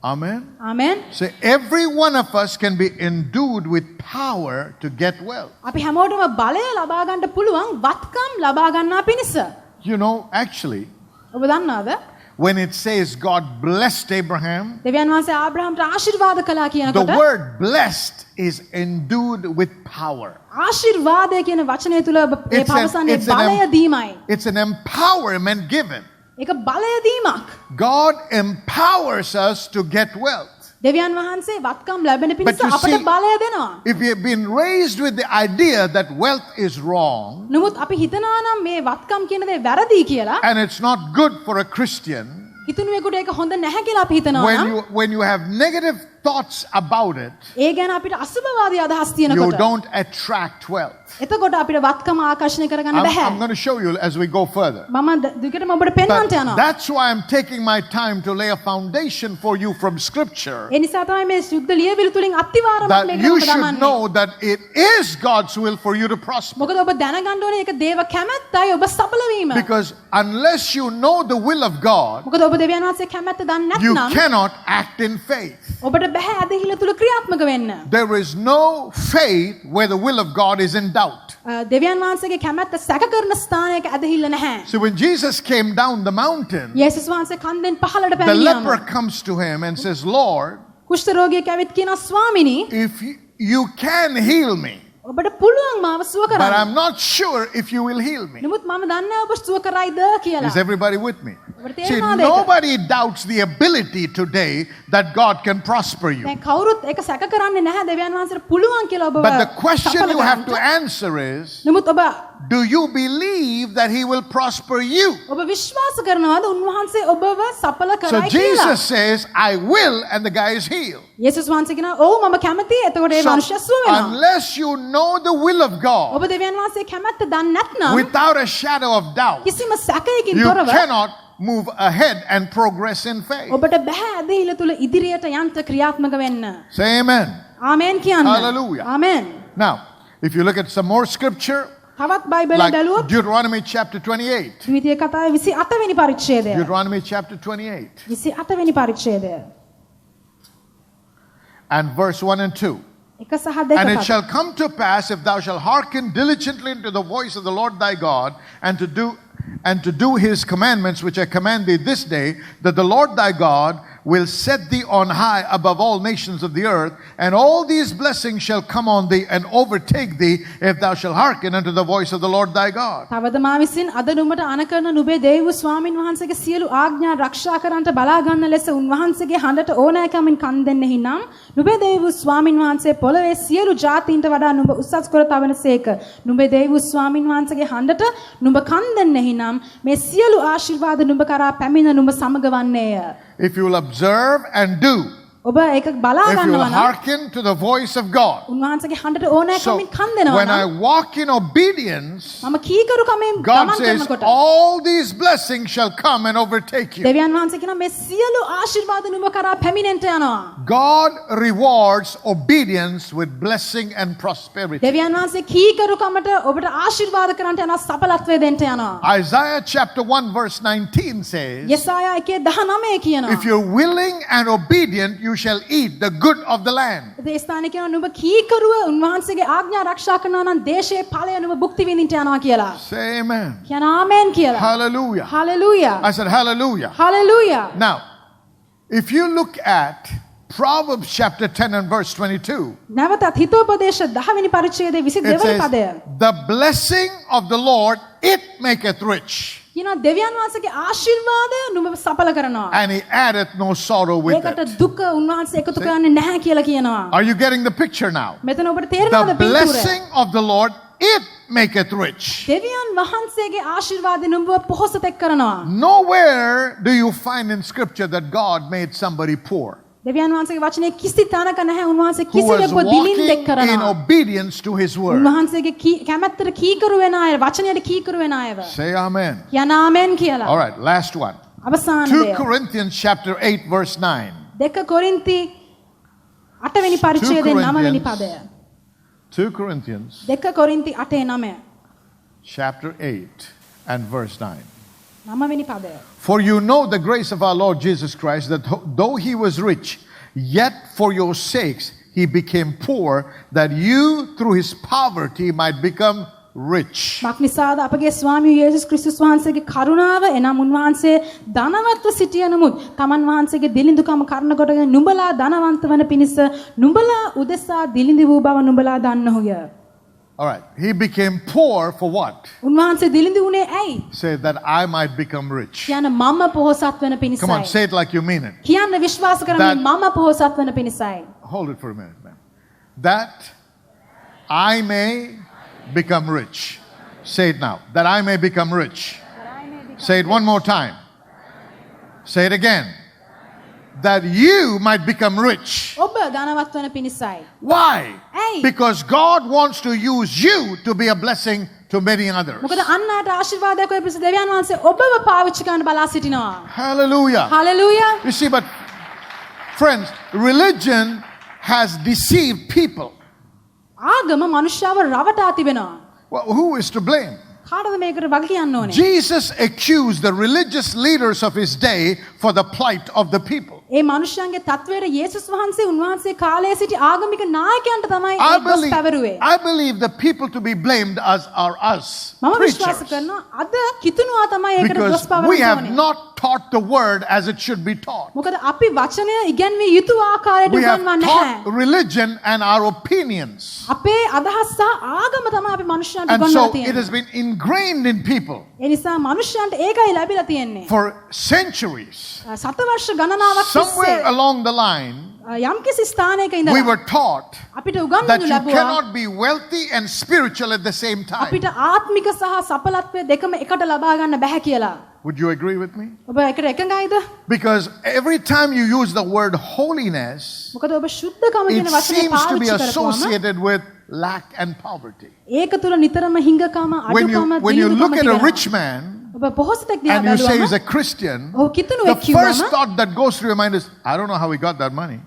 Amen. Amen. Say, every one of us can be endued with power to get wealth. අපි හැමෝටම බලය ලබා ගන්න පුළුවන් වත්කම් ලබා ගන්නා පිණිස. You know, actually, ඔබ දන්නවද? when it says God blessed Abraham, දෙවියන් වහන්සේ ආබ්‍රහම්ට ආශිර්වාද කළා the කියනකොට word blessed is endued with power. ආශිර්වාදය කියන වචනය තුල ඔබ මේ It's an- පවසන්නේ it's an බලය දීමයි. It's an empowerment given. ඒක බලය දීමක්. God empowers us to get wealth. දෙවියන් වහන්සේ වත්කම් ලැබෙන පිණිස But you අපට see- බලය දෙනවා. If we have been raised with the idea that wealth is wrong නමුත් අපි හිතනවා නම් මේ වත්කම් කියන දේ වැරදි කියලා and it's not good for a Christian, හිතනුවෙකුට ඒක හොඳ නැහැ කියලා අපි හිතනවා නම් when you have negative thoughts about it, ඒ ගැන අපිට අසුභවාදී අදහස් you තියෙනකොට don't attract wealth. එතකොට අපිට වත්කම ආකර්ෂණය කරගන්න I'm බෑ. going to show you as we go further. මම දුකටම ඔබට පෙන්වන්න But යනවා. that's why I'm taking my time to lay a foundation for you from Scripture, ඒ නිසා තමයි මේ සුද්ධ ලියවිලි තුලින් අත්විවරමක් that මේකට you ඔබ should දමන්නේ. know that it is God's will for you to prosper. මොකද ඔබ දැනගන්න ඕනේ ඒක දේව කැමැත්තයි ඔබ සඵල වීම. Because unless you know the will of God, මොකද ඔබ දෙවියන් වහන්සේ කැමැත්ත දන්නේ you නැත්නම් cannot act in faith. ඔබට බෑ ඇදහිල්ල තුල ක්‍රියාත්මක වෙන්න. There is no faith where the will of God is in doubt. දෙවියන් වහන්සේගේ කැමැත්ත සැක කරන ස්ථානයක ඇදහිල්ල නැහැ. So when Jesus came down the mountain, යේසුස් වහන්සේ කන්දෙන් පහළට the පැමිණියාම leper comes to him and says, Lord, කුෂ්ඨ රෝගියෙක් ඇවිත් කියනවා ස්වාමිනී if you can heal me, ඔබට පුළුවන් මාව සුව but කරන්න. I'm not sure if you will heal me. නමුත් මම දන්නේ නැහැ ඔබ සුව කරයිද කියලා. Is everybody with me? ඔබට See, තේරෙනවද ඒක? nobody doubts the ability today that God can prosper you. දැන් කවුරුත් ඒක සැක කරන්නේ නැහැ දෙවියන් වහන්සේට පුළුවන් කියලා ඔබ But the question සඵල you have to කරන්න. answer is, නමුත් ඔබ do you believe that he will prosper you? ඔබ විශ්වාස කරනවාද උන්වහන්සේ ඔබව සඵල So කරයි කියලා? Jesus says, I will, and the guy is healed. යේසුස් වහන්සේ කියනවා ඔව් මම කැමතියි එතකොට ඒ So මනුෂ්‍ය සුව වෙනවා. unless you know the will of God, ඔබ දෙවියන් වහන්සේ කැමැත්ත දන්නේ නැත්නම් without a shadow of doubt, කිසිම සැකයකින් you තොරව cannot move ahead and progress in faith. ඔබට බෑ ඇදහිල්ල තුල ඉදිරියට යන්න ක්‍රියාත්මක වෙන්න. Say amen. ආමෙන් කියන්න. Hallelujah. Amen. Now, if you look at some more scripture, තවත් බයිබලය like බැලුවොත් Deuteronomy chapter 28. ද්විතීය කතාවේ 28 වෙනි පරිච්ඡේදය. Deuteronomy chapter 28 28 වෙනි පරිච්ඡේදය. and verse 1 and 2. 1 සහ 2 And it පද. shall come to pass, if thou shalt hearken diligently unto the voice of the Lord thy God, and to do his commandments which I command thee this day, that the Lord thy God will set thee on high above all nations of the earth, and all these blessings shall come on thee and overtake thee, if thou shalt hearken unto the voice of the Lord thy God. තවද මා විසින් අද නුඹට අණ කරන නුඹේ දේව ස්වාමින් වහන්සේගේ සියලු ආඥා ආරක්ෂා කරන්නට බලා ගන්න ලෙස උන්වහන්සේගේ හඬට ඕනෑකමින් කන් දෙන්නෙහි නම් නුඹේ දේව ස්වාමින් වහන්සේ පොළවේ සියලු ජාතීන්ට වඩා නුඹ උසස් කර තවනසේක. නුඹේ දේව ස්වාමින් වහන්සේගේ හඬට නුඹ කන් දෙන්නෙහි නම් මේ සියලු ආශිර්වාද නුඹ කරා පැමිණ නුඹ සමග වන්නේය. If you will observe and do, ඔබ ඒක බලා if you will ගන්නවා නම් hearken to the voice of God. උන්වහන්සේගේ හඬට So ඕනෑකමින් කන් දෙනවා when I නම් walk in obedience, මම කීකරුකමෙන් God ගමන් says, කරනකොට all these blessings shall come and overtake you. දෙවියන් වහන්සේ කියනවා මේ සියලු ආශිර්වාද නුඹ කරා පැමිණෙන්න යනවා. God rewards obedience with blessing and prosperity. දෙවියන් වහන්සේ කීකරුකමට ඔබට ආශිර්වාද කරන්නට යනවා සඵලත්වය දෙන්න යනවා. Isaiah chapter 1 verse 19 says, යෙසායා 1:19 කියනවා. if you're willing and obedient, you shall eat the good of the land. ඒ ස්ථානේ කියනවා නුඹ කීකරුව උන්වහන්සේගේ ආඥා ආරක්ෂා කරනවා නම් දේශයේ ඵලය නුඹ භුක්ති විඳින්න යනවා කියලා. Say amen. කියන ආමෙන් කියලා. Hallelujah. Hallelujah. I said hallelujah. Hallelujah. Now, if you look at Proverbs chapter 10 and verse 22, නැවතත් හිතෝපදේශ 10 වෙනි පරිච්ඡේදයේ it 22 වෙනි says, පදය. the blessing of the Lord, it maketh rich, කියනවා දෙවියන් වහන්සේගේ ආශිර්වාදය නුඹ සඵල කරනවා. and he addeth no sorrow with ඒකට it. දුක උන්වහන්සේ එකතු කරන්නේ නැහැ කියලා කියනවා. Are you getting the picture now? මෙතන ඔබට තේරෙනවද The පිටුර? blessing of the Lord, it maketh rich. දෙවියන් වහන්සේගේ ආශිර්වාදය නුඹව පොහොසතෙක් කරනවා. Nowhere do you find in scripture that God made somebody poor. දෙවියන් වහන්සේගේ වචනේ කිසි තැනක නැහැ උන්වහන්සේ who was කිසිවෙකුව දිලින්දෙක් walking in කරනවා. obedience to his word. උන්වහන්සේගේ කැමැත්තට කීකරු වෙන අය, වචනයට කීකරු වෙන අයව. Say amen. කියන ආමෙන් කියලා. All right, last one. අවසාන 2 දේ. Corinthians chapter 8 verse 9. 2 කොරින්ති 8 වෙනි පරිච්ඡේදයේ 9 වෙනි පදය. 2 Corinthians 2 කොරින්ති 8:9. chapter 8 and verse 9. 9 වෙනි පදය. For you know the grace of our Lord Jesus Christ, that though he was rich, yet for your sakes he became poor, that you through his poverty might become rich. මක්නිසාද අපගේ ස්වාමී යේසුස් ක්‍රිස්තුස් වහන්සේගේ කරුණාව එනම් උන්වහන්සේ ධනවත්ව සිටිය නමුත් තමන් වහන්සේගේ දිලිඳුකම කරන කොටගෙන නුඹලා ධනවන්ත වන පිණිස නුඹලා උදෙසා දිලිඳි වූ බව නුඹලා දන්නෝය. All right, he became poor for what? උන්වහන්සේ දිලිඳි වුණේ ඇයි? Say that I might become rich. කියන මම පොහොසත් වෙන පිණිසයි. Come on, say it like you mean it. කියන්න විශ්වාස කරමින් මම පොහොසත් වෙන පිණිසයි. Hold it for a minute, man. That I may become rich. Say it now. That I may become rich. Say it one more time. Say it again. That you might become rich. ඔබ ධනවත් වෙන පිණිසයි. Why? Hey. Because God wants to use you to be a blessing to many others. මොකද අන්නට ආශිර්වාදයක් වෙන පිණිස දෙවියන් වහන්සේ ඔබව පාවිච්චි කරන්න බලා සිටිනවා. Hallelujah. Hallelujah. You see, but friends, religion has deceived people. ආගම මනුෂ්‍යව රවටා තිබෙනවා. Well, who is to blame? කාටද මේකට වග කියන්න ඕනේ? Jesus accused the religious leaders of his day for the plight of the people. ඒ මනුෂ්‍යයන්ගේ තත්වයට යේසුස් වහන්සේ උන්වහන්සේ කාලයේ සිටි ආගමික නායකයන්ට තමයි ඒ දොස් පැවරුවේ. I believe the people to be blamed are us, මම විශ්වාස preachers. කරනවා අද කිතුණුවා තමයි ඒකට දොස් Because පවරන්න we have ඕනේ. not taught the word as it should be taught. මොකද අපි වචනය ඉගෙනවිය යුතු ආකාරයට We have උගන්වන්නේ taught නැහැ. religion and our opinions. අපේ අදහස් සහ ආගම තමයි අපි මනුෂ්‍යයන්ට And උගන්වලා so it has තියෙන්නේ. been ingrained in people ඒ නිසා මනුෂ්‍යයන්ට ඒකයි ලැබිලා තියෙන්නේ. for centuries. සතවර්ෂ ගණනාවක් Somewhere තිස්සේ along the line, යම්කිසි ස්ථානයක we ඉඳලා were taught අපිට that උගන්වනු you ලැබුවා cannot be wealthy and spiritual at the same time. අපිට ආත්මික සහ සඵලත්වය දෙකම එකට ලබා ගන්න බැහැ කියලා. Would you agree with me? ඔබ එකට එකඟයිද? Because every time you use the word holiness, මොකද ඔබ ශුද්ධකම it කියන වචනේ seems to be පාවිච්චි කරපුවාම associated with lack and poverty. ඒක තුල නිතරම හිඟකම When අඩුකම you look at a දිලිඳුකම rich man ඔබ පොහොසතෙක් දිහා and you say he's බැලුවම a Christian, ඔව් the කිතුණුවෙක් first කිව්වම thought that goes through your mind is, I don't know how he got that money.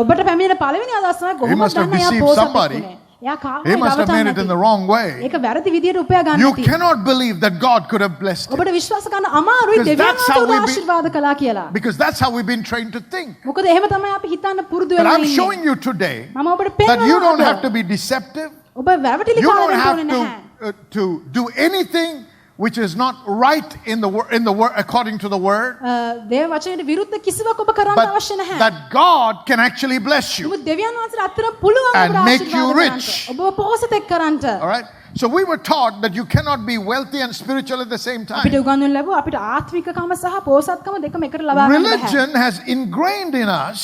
ඔබට පැමිණෙන පළවෙනි අදහස තමයි He must කොහොමද have දන්නේ එයා deceived පොහොසතෙක් somebody. වුනේ. එයා කාමයේ He must have made it in the wrong way. ඒක වැරදි විදියට උපයා ගන්න You ඇති. cannot believe that God could have blessed him. ඔබට විශ්වාස කරන්න අමාරුයි Because දෙවියන් that's how වහන්සේ we උඩ be- ආශිර්වාද කළා කියලා. Because that's how we've been trained to think. මොකද එහෙම තමයි අපි හිතන්න පුරුදු But වෙලා I'm ඉන්නේ. showing you today මම ඔබට that you don't පෙන්නනවා have to be deceptive. ඔබ වැරදිලි You don't කාරණා have ඕනේ නැහැ. to do anything which is not right in the word according to the word. දේව වචනයට විරුද්ධ කිසිවක් ඔබ කරන්න But අවශ්‍ය නැහැ. that God can actually bless you. නමුත් දෙවියන් වහන්සේට අතර පුළුවන් And ඔබට make ආශිර්වාද you කරන්නට. rich. ඔබව පොහොසතෙක් කරන්නට. All right? So we were taught that you cannot be wealthy and spiritual at the same අපිට time. උගන්වනු ලැබුවා අපිට ආත්මිකකම සහ පොහොසත්කම දෙකම එකට ලබා ගන්න බැහැ. Religion has ingrained in us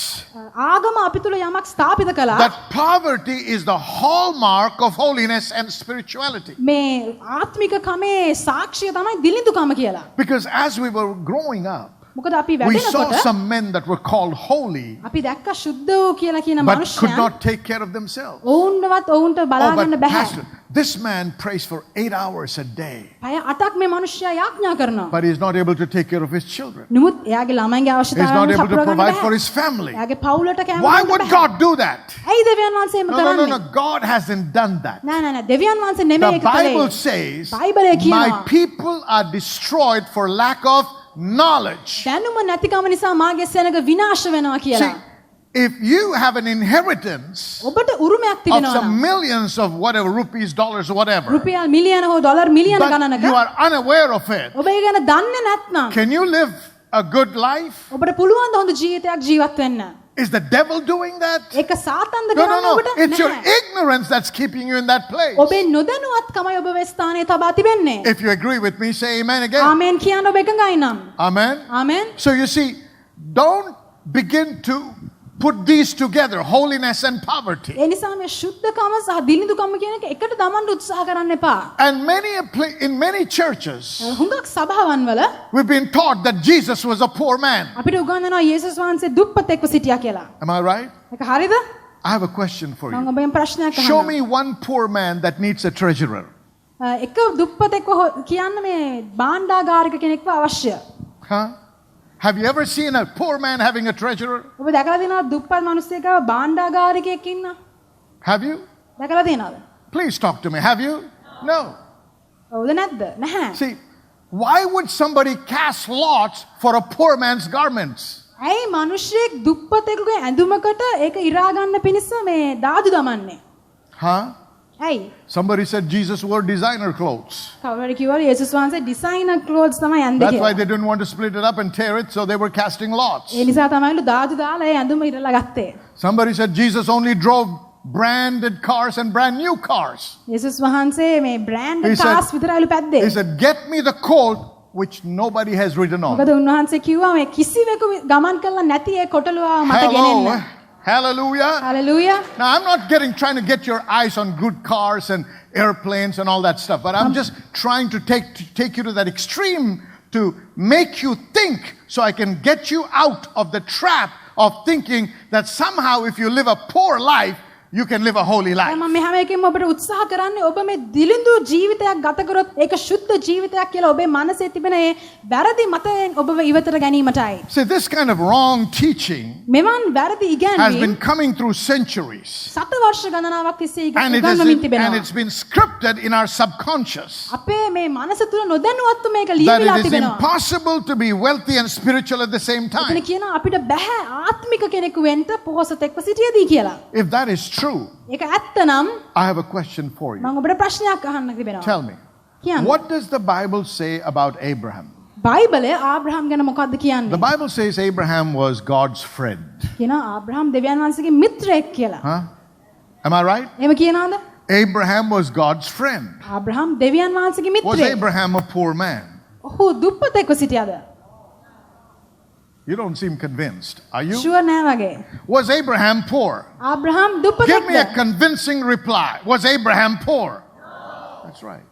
ආගම අපි තුල යමක් ස්ථාපිත කළා. that poverty is the hallmark of holiness and spirituality. මේ ආත්මිකකමේ සාක්ෂිය තමයි දිලිඳුකම කියලා. Because as we were growing up, මොකද අපි we saw වැඩෙනකොට some men that were called holy අපි දැක්ක ශුද්ධ වූ කියලා කියන but could මනුෂ්‍යයන් not take care of themselves. ඔවුන්වත් ඔවුන්ට බලා Oh, ගන්න but බැහැ. pastor, this man prays for 8 hours a day, පැය 8ක් මේ මනුෂ්‍යයා යාඥා කරනවා. but he's not able to take care of his children. නමුත් එයාගේ ළමයින්ගේ He's not අවශ්‍යතාවයන් able to සපුරා ගන්න provide for බැහැ. his family. එයාගේ පවුලට කැම Why දෙන්න would බැහැ. God do that? ඇයි දෙවියන් වහන්සේ එහෙම No. කරන්නේ? God hasn't done that. නෑ නෑ නෑ දෙවියන් වහන්සේ The නෙමෙයි ඒක Bible කළේ. says, බයිබලයේ කියනවා. my people are destroyed for lack of knowledge. දැනුම නැතිකම නිසා මාගේ සෙනඟ විනාශ වෙනවා See, කියලා. if you have an inheritance ඔබට උරුමයක් of තිබෙනවා some නම් millions of whatever, rupees, dollars, whatever, රුපියල් මිලියන හෝ ඩොලර් මිලියන but ගණනක you are unaware of it, ඔබ ඒ ගැන දන්නේ නැත්නම් can you live a good life? ඔබට පුළුවන් ද හොඳ ජීවිතයක් ජීවත් වෙන්න? Is the devil doing that? ඒක සාතන්ද No. කරන්නේ ඔබට? It's your නැහැ. ignorance that's keeping you in that place. ඔබේ නොදැනුවත්කමයි ඔබ වේ ස්ථානයේ තබා තිබෙන්නේ. If you agree with me, say amen again. ආමෙන් කියන්න ඔබ එකඟයි නම්. Amen. Amen. So you see, don't begin to put these together, holiness and poverty. ඒ නිසා මේ ශුද්ධකම සහ දිලිඳුකම කියන එක එකට දාන්න උත්සාහ කරන්න එපා. And in many churches, හුඟක් සභාවන් වල we've been taught that Jesus was a poor man. අපිට උගන්වනවා යේසුස් වහන්සේ දුප්පතෙක්ව සිටියා කියලා. Am I right? ඒක හරියද? I have a question for මම you. ඔබෙන් ප්‍රශ්නයක් Show අහනවා. me one poor man that needs a treasurer. එක දුප්පතෙක්ව කියන්න මේ භාණ්ඩාගාරික කෙනෙක්ව අවශ්‍ය. Huh? Have you ever seen a poor man having a treasurer? ඔබ දැකලා තියෙනවද දුප්පත් මිනිස්සෙක්ව භාණ්ඩාගාරිකයෙක් ඉන්න? Have you? දැකලා තියෙනවද? Please talk to me. Have you? No. ඔව්ද නැද්ද? නැහැ. See, why would somebody cast lots for a poor man's garments? ඇයි මිනිස්සෙක් දුප්පතෙකුගේ ඇඳුමකට ඒක ඉරා ගන්න පිණිස මේ දාදු දමන්නේ? Huh? ඇයි? Somebody said Jesus wore designer clothes. කවුරු හරි කිව්වලු යේසුස් වහන්සේ ඩිසයිනර් ක්ලෝත්ස් තමයි ඇඳේ That's why කියලා. they didn't want to split it up and tear it, so they were casting lots. ඒ නිසා තමයිලු දාදු දාලා ඒ ඇඳුම ඉරලා ගත්තේ. Somebody said Jesus only drove branded cars and brand new cars. යේසුස් වහන්සේ මේ බ්‍රෑන්ඩ් He said- කාර්ස් විතරයිලු පැද්දේ. He said, get me the coat which nobody has ridden on. මොකද උන්වහන්සේ කිව්වා මේ කිසිවෙකු ගමන් කළා නැති ඒ කොටලුව මට Hello. ගෙනෙන්න. Hallelujah. Hallelujah. Now, I'm not trying to get your eyes on good cars and airplanes and all that stuff, but I'm just trying to take you to that extreme to make you think so I can get you out of the trap of thinking that somehow if you live a poor life, you can live a holy life. මම මේ හැම එකෙම ඔබට උත්සාහ කරන්නේ ඔබ මේ දිලිඳු ජීවිතයක් ගත කරොත් ඒක සුද්ධ ජීවිතයක් කියලා ඔබේ මනසේ තිබෙන ඒ වැරදි මතයෙන් ඔබව ඉවතට ගැනීමටයි. See, this kind of wrong teaching මෙවන් වැරදි has been ඉගැන්වීම් coming through centuries. සත වර්ෂ ගණනාවක් තිස්සේ And ඉගන්වමින් තිබෙනවා. it's been scripted in our subconscious අපේ මේ මනස තුල නොදැනුවත්ව මේක that ලියවිලා it is තිබෙනවා. impossible to be wealthy and spiritual at the same එතන time. කියනවා අපිට බෑ ආත්මික කෙනෙකු වෙන්න පොහොසතෙක්ව සිටියදී කියලා. If that is true, ඒක ඇත්තනම් I have a question for you. මම ඔබට ප්‍රශ්නයක් අහන්න තිබෙනවා. Tell me, කියන්න. what does the Bible say about Abraham? බයිබලයේ ආබ්‍රහම් ගැන මොකක්ද The කියන්නේ? Bible says Abraham was God's friend. කියනවා ආබ්‍රහම් දෙවියන් වහන්සේගේ මිත්‍රයෙක් කියලා. Huh? Am I right? එහෙම කියනවාද? Abraham was God's friend. ආබ්‍රහම් දෙවියන් වහන්සේගේ Was මිත්‍රයෙක්. Abraham a poor man? ඔහු දුප්පතෙක්ව සිටියාද? You don't seem convinced, are you? Sure නෑ වගේ. Was Abraham poor? ආබ්‍රහම් Give me a දුප්පතෙක්ද? convincing reply. Was Abraham poor? That's right.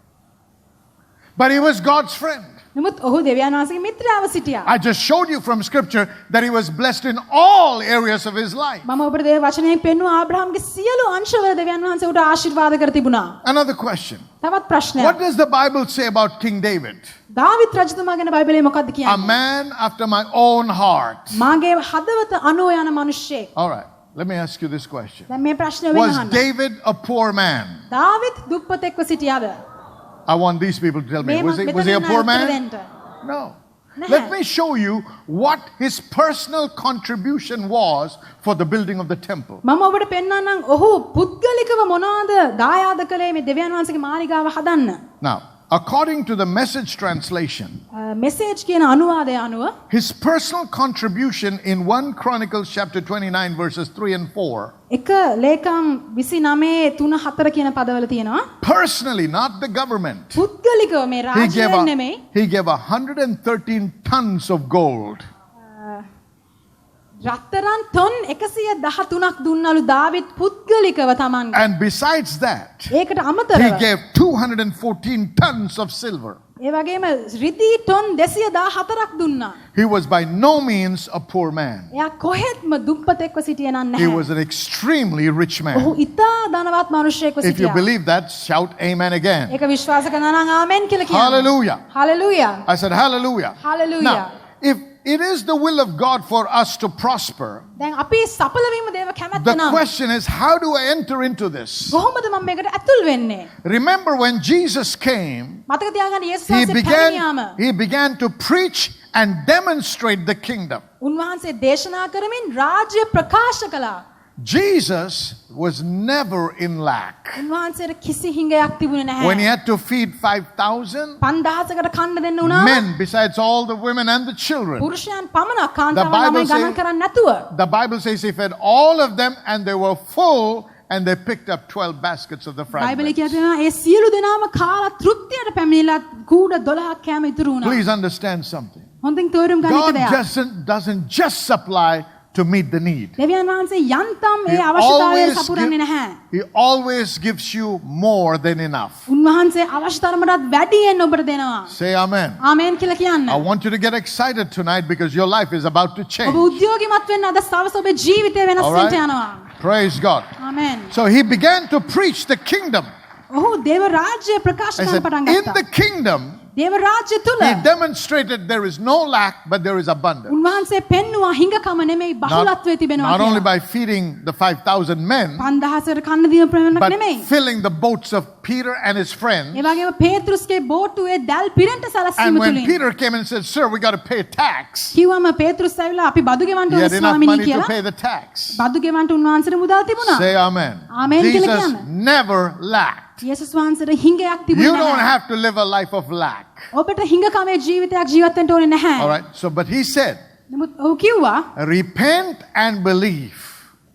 But he was God's friend. නමුත් ඔහු දෙවියන් වහන්සේගේ මිත්‍රාව සිටියා. I just showed you from scripture that he was blessed in all areas of his life. මම ඔබට දේව වචනයෙන් පෙන්වුවා ආබ්‍රහම්ගේ සියලු අංශවල දෙවියන් වහන්සේ උට ආශිර්වාද කර තිබුණා. Another question. තවත් ප්‍රශ්නයක්. What does the Bible say about King David? David රජතුමා ගැන බයිබලයේ මොකක්ද A කියන්නේ? man after my own heart. මාගේ හදවත අනුව යන මිනිස්සෙක්. All right, let me ask you this question. දැන් මේ ප්‍රශ්නේ වෙන Was අහන්න. David a poor man? David දුප්පතෙක්ව සිටියාද? I want these people to tell me. Was he a poor man? No. Naha. Let me show you what his personal contribution was for the building of the temple. මම ඔබට පෙන්වන්නම් ඔහු පුද්ගලිකව මොනවද දායාද කළේ මේ දෙවියන් වහන්සේගේ මාලිගාව හදන්න. Now, according to the Message translation, message කියන අනුවාදය අනුව his personal contribution in 1 Chronicles chapter 29 verses 3 and 4, එක ලේකම් 29 3 4 කියන පදවල තියෙනවා. personally, not the government, පුද්ගලිකව මේ he gave, රාජ්‍යයෙන් නෙමෙයි he gave 113 tons of gold. රත්තරන් ටොන් 113ක් දුන්නලු දාවිත් පුද්ගලිකව තමන්ගේ. And besides that, ඒකට he අමතරව gave 214 tons of silver. ඒ වගේම රිදී ටොන් 214ක් දුන්නා. He was by no means a poor man. එයා කොහෙත්ම දුප්පතෙක්ව සිටියේ He නැහැ. was an extremely rich ඔහු man. ඉතා ධනවත් මිනිසෙක්ව If you සිටියා. believe that, shout amen again. ඒක විශ්වාස කරනවා නම් ආමෙන් කියලා කියන්න. Hallelujah. Hallelujah. I said hallelujah. Hallelujah. Now, if it is the will of God for us to prosper, දැන් අපි සඵල වීම දේව කැමැත්ත the නම් question is, how do I enter into this? කොහොමද මම මේකට ඇතුල් වෙන්නේ? Remember when Jesus came, මතක තියාගන්න යේසුස් he වහන්සේ පැමිණියාම began to preach and demonstrate the kingdom. උන්වහන්සේ දේශනා කරමින් රාජ්‍ය ප්‍රකාශ කළා. Jesus was never in lack. උන්වහන්සේට කිසි හිඟයක් තිබුණේ When he නැහැ. had to feed 5,000 5000කට කන්න දෙන්න උනා. men, besides all the women and the children, පුරුෂයන් පමණක් The කාන්තාවන් Bible ළමයි ගණන් says- කරන්නේ නැතුව. the Bible says he fed all of them and they were full and they picked up 12 baskets of the බයිබලයේ fragments. කියලා තියෙනවා ඒ සියලු දෙනාම කාලා තෘප්තියට පැමිණිලා කූඩ 12ක් කෑම ඉතුරු වුණා. Please understand something. හොඳින් තේරුම් ගන්න එක God දෙයක්. doesn't just supply to meet the need. දෙවියන් වහන්සේ යන්තම් He ඒ අවශ්‍යතාවය always සපුරන්නේ නැහැ. He always gives you more than enough. උන්වහන්සේ අවශ්‍ය තරමටත් වැඩියෙන් ඔබට දෙනවා. Say amen. ආමේන් කියලා කියන්න. I want you to get excited tonight because your life is about to change. ඔබ උද්‍යෝගිමත් වෙන්න අද සවස ඔබේ ජීවිතය වෙනස් All වෙන්න right? යනවා. Praise God. ආමේන්. So he began to preach the kingdom. ඔහු දේව රාජ්‍ය ප්‍රකාශ I කරන්න said, පටන් in ගත්තා. the kingdom, දේව රාජ්‍ය තුල he demonstrated there is no lack, but there is abundance. උන්වහන්සේ පෙන්නවා හිඟකම නෙමෙයි බහුලත්වය තිබෙනවා Not only කියලා. by feeding the 5,000 men, 5000ට කන්න දීම ප්‍රමාණයක් but නෙමෙයි. filling the boats of Peter and his friends. ඒ වගේම පේතෘස්ගේ බෝට්ටුවේ දැල් පිරෙන්ට සැලසීම And when තුලින් Peter came and said, "Sir, we got to pay tax," කිව්වම පේතෘස් ඇවිල්ලා අපි බදු ගෙවන්න he ඕන had enough ස්වාමිනී money to කියලා pay the tax. බදු ගෙවන්න උන්වහන්සේට මුදල් තිබුණා. Say amen. Amen කියලා Jesus කියන්න. never lacked. යේසුස් වහන්සේට හිඟයක් You තිබුණේ don't නැහැ. have to live a life of lack. ඔබට හිඟකමේ ජීවිතයක් ජීවත් වෙන්න ඕනේ නැහැ. All right. So, but he said, නමුත් ඔහු කිව්වා repent and believe.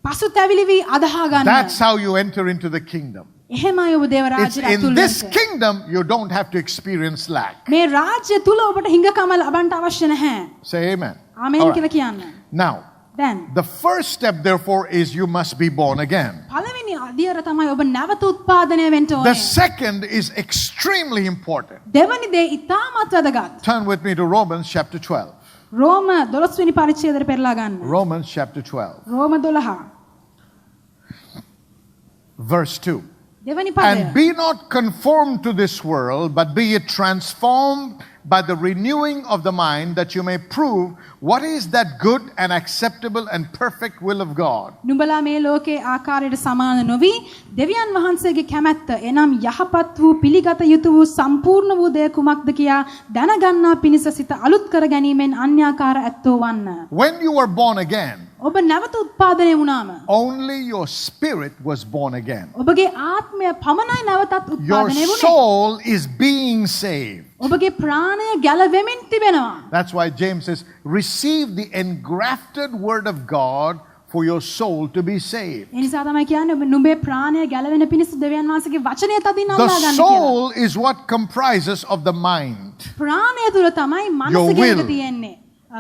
පසුතැවිලි වී අදහා ගන්න. That's how you enter into the kingdom. එහෙමයි ඔබ දේව It's රාජ්‍යයට in ඇතුල් this වෙන්න. kingdom you don't have to experience lack. මේ රාජ්‍ය තුල ඔබට හිඟකම ලබන්න අවශ්‍ය නැහැ. Say amen. ආමේන් All කියලා right. කියන්න. Now, දැන් the first step, therefore, is you must be born again. පළවෙනි අදියර තමයි ඔබ නැවත උත්පාදනය වෙන්න The ඕනේ. second is extremely important. දෙවනි දේ ඉතාමත් වැදගත්. Turn with me to Romans chapter 12. රෝම 12 වෙනි පරිච්ඡේදයට පෙරලා ගන්න. Romans chapter 12, රෝම 12 verse 2. දෙවනි And පදය. be not conformed to this world, but be ye transformed by the renewing of the mind, that you may prove what is that good and acceptable and perfect will of God. නුඹලා මේ ලෝකේ ආකාරයට සමාන නොවි දෙවියන් වහන්සේගේ කැමැත්ත එනම් යහපත් වූ පිළිගත යුතු වූ සම්පූර්ණ වූ දේ කුමක්ද කියා දැනගන්නා පිණිස සිත අලුත් කර ගැනීමෙන් අන්‍යාකාර ඇත්තෝ වන්න. When you were born again, ඔබ නැවත උත්පාදනය වුණාම only your spirit was born again. ඔබගේ ආත්මය පමණයි නැවතත් Your උත්පාදනය වුණේ. soul is being saved. ඔබගේ ප්‍රාණය ගැලවෙමින් තිබෙනවා. That's why James says, receive the engrafted word of God for your soul to be saved. ඒ නිසා තමයි කියන්නේ ඔබ නුඹේ ප්‍රාණය ගැලවෙන පිණිස දෙවියන් වහන්සේගේ වචනය තදින් The අල්ලා ගන්න කියලා. soul is what comprises of the mind. ප්‍රාණය තුල තමයි Your මනස will. කියන තියෙන්නේ.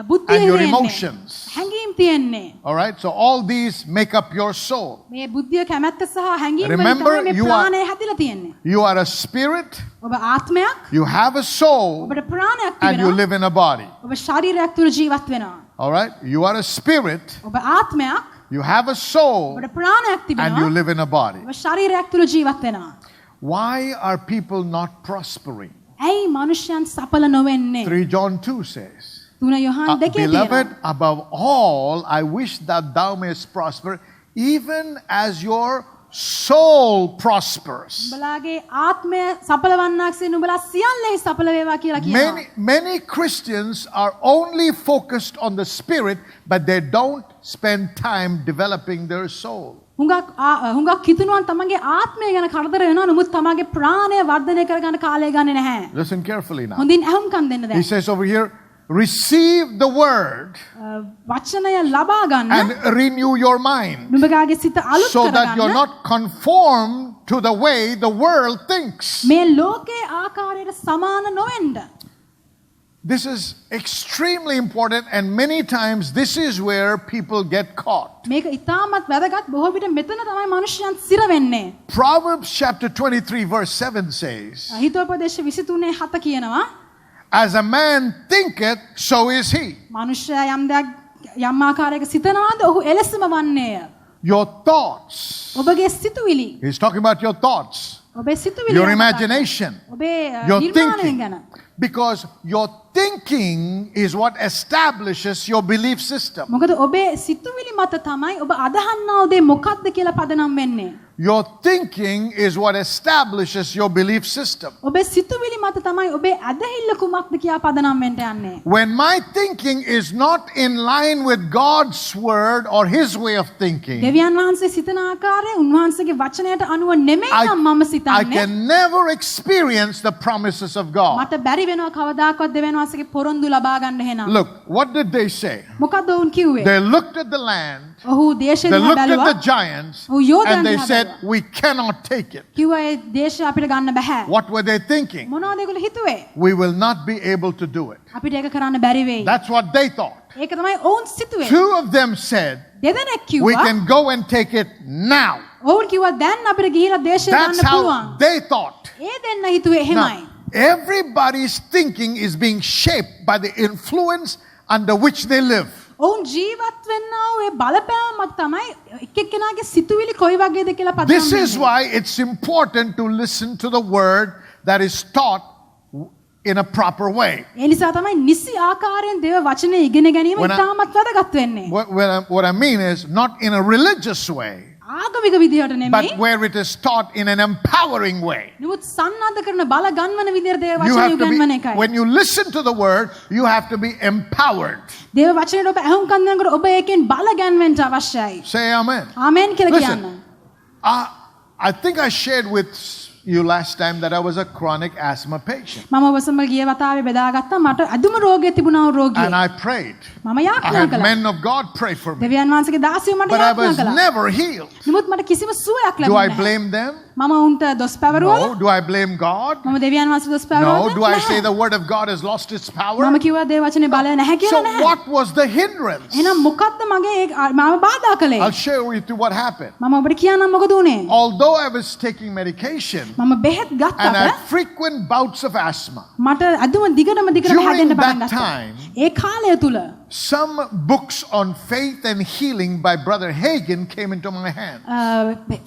බුද්ධිය And your තියෙන්නේ. emotions. හැඟීම් තියෙන්නේ. All right, so all these make up your soul. මේ බුද්ධිය කැමැත්ත සහ හැඟීම් වලින් Remember, තමයි මේ you are- ප්‍රාණය හැදිලා තියෙන්නේ. You are a spirit, ඔබ ආත්මයක්, you have a soul, ඔබට ප්‍රාණයක් and you තිබෙනවා. live in a body. ඔබ ශරීරයක් තුල ජීවත් වෙනවා. All right, you are a spirit, ඔබ ආත්මයක්, you have a soul, ඔබට ප්‍රාණයක් and you තිබෙනවා. live in a body. ඔබ ශරීරයක් තුල ජීවත් වෙනවා. Why are people not prospering? ඇයි මනුෂ්‍යයන් සඵල නොවෙන්නේ? 3 John 2 says, 3 යොහන් 2 Beloved, තියෙනවා. above all, I wish that thou mayest prosper, even as your soul prospers. උඹලාගේ ආත්මය සඵල වන්නාක්සේ නුඹලා සියල්ලෙහි සඵල වේවා කියලා කියනවා. Many Christians are only focused on the spirit, but they don't spend time developing their soul. හුඟක් හිතනුවන් තමන්ගේ ආත්මය ගැන කරදර වෙනවා නමුත් තමන්ගේ ප්‍රාණය වර්ධනය කරගන්න කාලය ගන්නේ නැහැ. Listen carefully now. හොඳින් අහුම්කම් දෙන්න He දැන්. says over here, receive the word වචනය ලබා ගන්න and renew your mind, නුඹගේ සිත අලුත් so that you're කරගන්න. not conformed to the way the world thinks. මේ ලෝකේ ආකාරයට සමාන නොවෙන්න. This is extremely important, and many times this is where people get caught. මේක ඉතාමත් වැදගත්. බොහෝ විට මෙතන තමයි මනුෂ්‍යයන් සිර වෙන්නේ. Proverbs chapter 23 verse 7 says, හිතෝපදේශ 23:7 කියනවා as a man thinketh, so is he. මනුෂ්‍යයා යම් දෙයක් යම් ආකාරයක සිතනවාද ඔහු එලෙසම වන්නේය. Your thoughts. ඔබගේ සිතුවිලි, He's talking about your thoughts, ඔබේ සිතුවිලි, your imagination, ඔබේ your නිර්මාණය thinking. ගැන. Because your thinking is what establishes your belief system. මොකද ඔබේ සිතුවිලි මත තමයි ඔබ අදහන්නා දේ මොකක්ද කියලා පදනම් වෙන්නේ. Your thinking is what establishes your belief system. ඔබේ සිතුවිලි මත තමයි ඔබේ ඇදහිල්ල කුමක්ද කියලා පදනම් වෙන්න යන්නේ. When my thinking is not in line with God's word or his way of thinking, දෙවියන් වහන්සේ සිතන ආකාරය උන්වහන්සේගේ වචනයට අනුව නෙමෙයි නම් මම I සිතන්නේ. can never experience the promises of God. මට බැරි වෙනවා කවදාකවත් දෙවියන් වහන්සේගේ පොරොන්දු ලබා ගන්න එහෙනම්. Look, what did they say? මොකද්ද වුන් කිව්වේ? They looked at the land, ඔහු දේශය they දිහා looked at the බැලුවා. giants, ඔහු යෝධයන් and they දිහා said, we cannot take it. කිව්වා ඒ දේශය අපිට ගන්න බෑ. What were they thinking? මොනවද ඒගොල්ලෝ හිතුවේ? We will not be able to do it. අපිට ඒක කරන්න බැරි වෙයි. That's what they thought. ඒක තමයි ඔවුන් සිතුවේ. Two of them said, දෙදෙනෙක් we කිව්වා can go and take it now. ඔවුන් කිව්වා දැන් අපිට ගිහිලා දේශය That's ගන්න how පුළුවන්. they thought. ඒ දෙන්න හිතුවේ එහෙමයි. Now, everybody's thinking is being shaped by the influence under which they live. ඔවුන් ජීවත් වෙන්නා වූ ඒ බලපෑමක් තමයි එක් එක්කෙනාගේ සිතුවිලි කොයි වගේද කියලා පදනම් This is වෙන්නේ. why it's important to listen to the word that is taught in a proper way. ඒ නිසා තමයි නිසි ආකාරයෙන් දේව වචනේ ඉගෙන ගැනීම When I- ඉතාමත් වැදගත් වෙන්නේ. What I mean is not in a religious way, ආගමික විදිහට නෙමෙයි. but where it is taught in an empowering way. නමුත් සන්නද්ධ කරන බල ගන්වන විදිහට දේව You වචනේ have to උගන්වන be, එකයි. when you listen to the word, you have to be empowered. දේව වචනේට ඔබ ඇහුම්කන් දෙනකොට ඔබ ඒකෙන් බල ගැන්වෙන්න අවශ්‍යයි. Say amen. ආමෙන් කියලා Listen. කියන්න. I think I shared with you last time that I was a chronic asthma patient. මම ඔබ සමග ගිය වතාවේ බෙදාගත්තා මට අදුම රෝගය තිබුණා වූ රෝගියෙක්. And I prayed. මම I යාඥා had කළා. men of God pray for me. දෙවියන් වහන්සේගේ දාසියෝ මට But I යාඥා was කළා. never healed. නමුත් මට කිසිම සුවයක් Do I ලැබුණේ නැහැ. blame them? මම උන්ට දොස් පැවරුවද? No. Do I blame God? මම දෙවියන් වහන්සේ දොස් No. පැවරුවද? Do I නැහැ. say the word of God has lost its power? මම කිව්වා දේව වචනේ බලය නැහැ So කියලා නැහැ. what was the hindrance? එහෙනම් මොකද්ද මගේ මාව බාධා කළේ? I'll share with you what happened. මම ඔබට කියන්නම් මොකද උනේ? Although I was taking medication මම බෙහෙත් and I ගත්තට had frequent bouts of asthma, මට අදුම දිගටම During හැදෙන්න that පටන් ගත්තා. time, ඒ කාලය තුල some books on faith and healing by Brother Hagin came into my hand.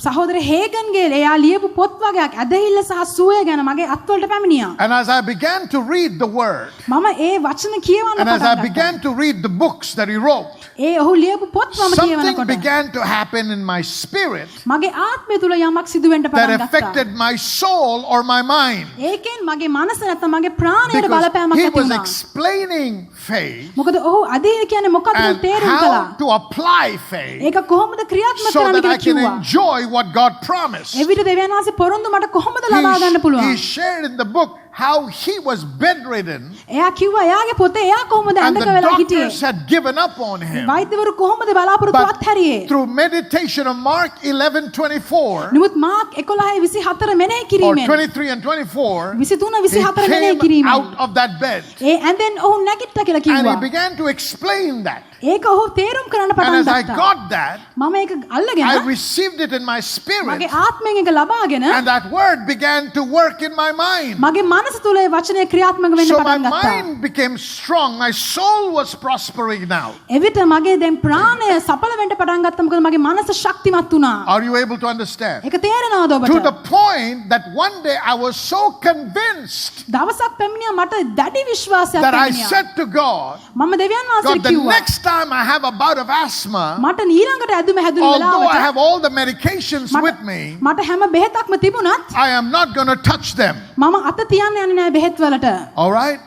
සහෝදර හේගන්ගේ එයා ලියපු පොත් වගේක් ඇදහිල්ල සහ සුවය ගැන මගේ අත්වලට පැමිණියා. And as I began to read the word, මම ඒ වචන කියවන්න and as I පටන් ගත්තා. began to read the books that he wrote, ඒ ඔහු ලියපු පොත් මම something කියවනකොට began to happen in my spirit මගේ ආත්මය තුල යමක් සිදු වෙන්න that පටන් ගත්තා. affected my soul or my mind. ඒකෙන් මගේ මනස නැත්නම් මගේ ප්‍රාණයට Because බලපෑමක් he ඇති was වුණා. explaining faith මොකද ඔහු අධීර කියන්නේ මොකක්ද and තේරුම් how කළා. to apply faith ඒක කොහොමද ක්‍රියාත්මක so කරන්න that I කියලා can කිව්වා. enjoy what God promised. එවිට දෙවියන් වහන්සේ පොරොන්දු මට කොහොමද ලබා ගන්න He පුළුවන්? shared in the book how he was bedridden එයා කිව්වා එයාගේ පොතේ එයා කොහොමද and the ඇඳක වෙලා හිටියේ? doctors had given up on him. වෛද්‍යවරු කොහොමද බලාපොරොත්තු But අත්හැරියේ? through meditation of Mark 11:24 නමුත් මාක් 11:24 මෙනෙහි or කිරීමෙන් 23 and 24, 23 he 24 මෙනෙහි came කිරීමෙන් out of that bed ඒ ඇඳෙන් ඔහු නැගිට්ටා කියලා and කිව්වා. he began to explain that. ඒක ඔහු තේරුම් කරන්න And පටන් as I ගත්තා. got that, මම ඒක අල්ලගෙන I received it in my spirit, මගේ ආත්මයෙන් ඒක ලබාගෙන and that word began to work in my mind. මගේ මනස තුල ඒ වචනේ ක්‍රියාත්මක වෙන්න So my පටන් ගත්තා. mind became strong. My soul was prospering now. එවිට මගේ දැන් ප්‍රාණය සඵල වෙන්න පටන් ගත්තා. මොකද මගේ මනස ශක්තිමත් වුණා. Are you able to understand? ඒක තේරෙනවද To the ඔබට? point that one day I was so convinced දවසක් පැමිණියා මට දැඩි විශ්වාසයක් that I පැමිණියා. said to God, මම දෙවියන් වහන්සේට God, the කිව්වා next time I have a bout of asthma, මට ඊළඟට ඇදුම හැදුණු although I වෙලාවට have all the medications with me, මට හැම බෙහෙතක්ම තිබුණත් I am not going to touch them. මම අත තියන්න යන්නේ නැහැ බෙහෙත් වලට. All right?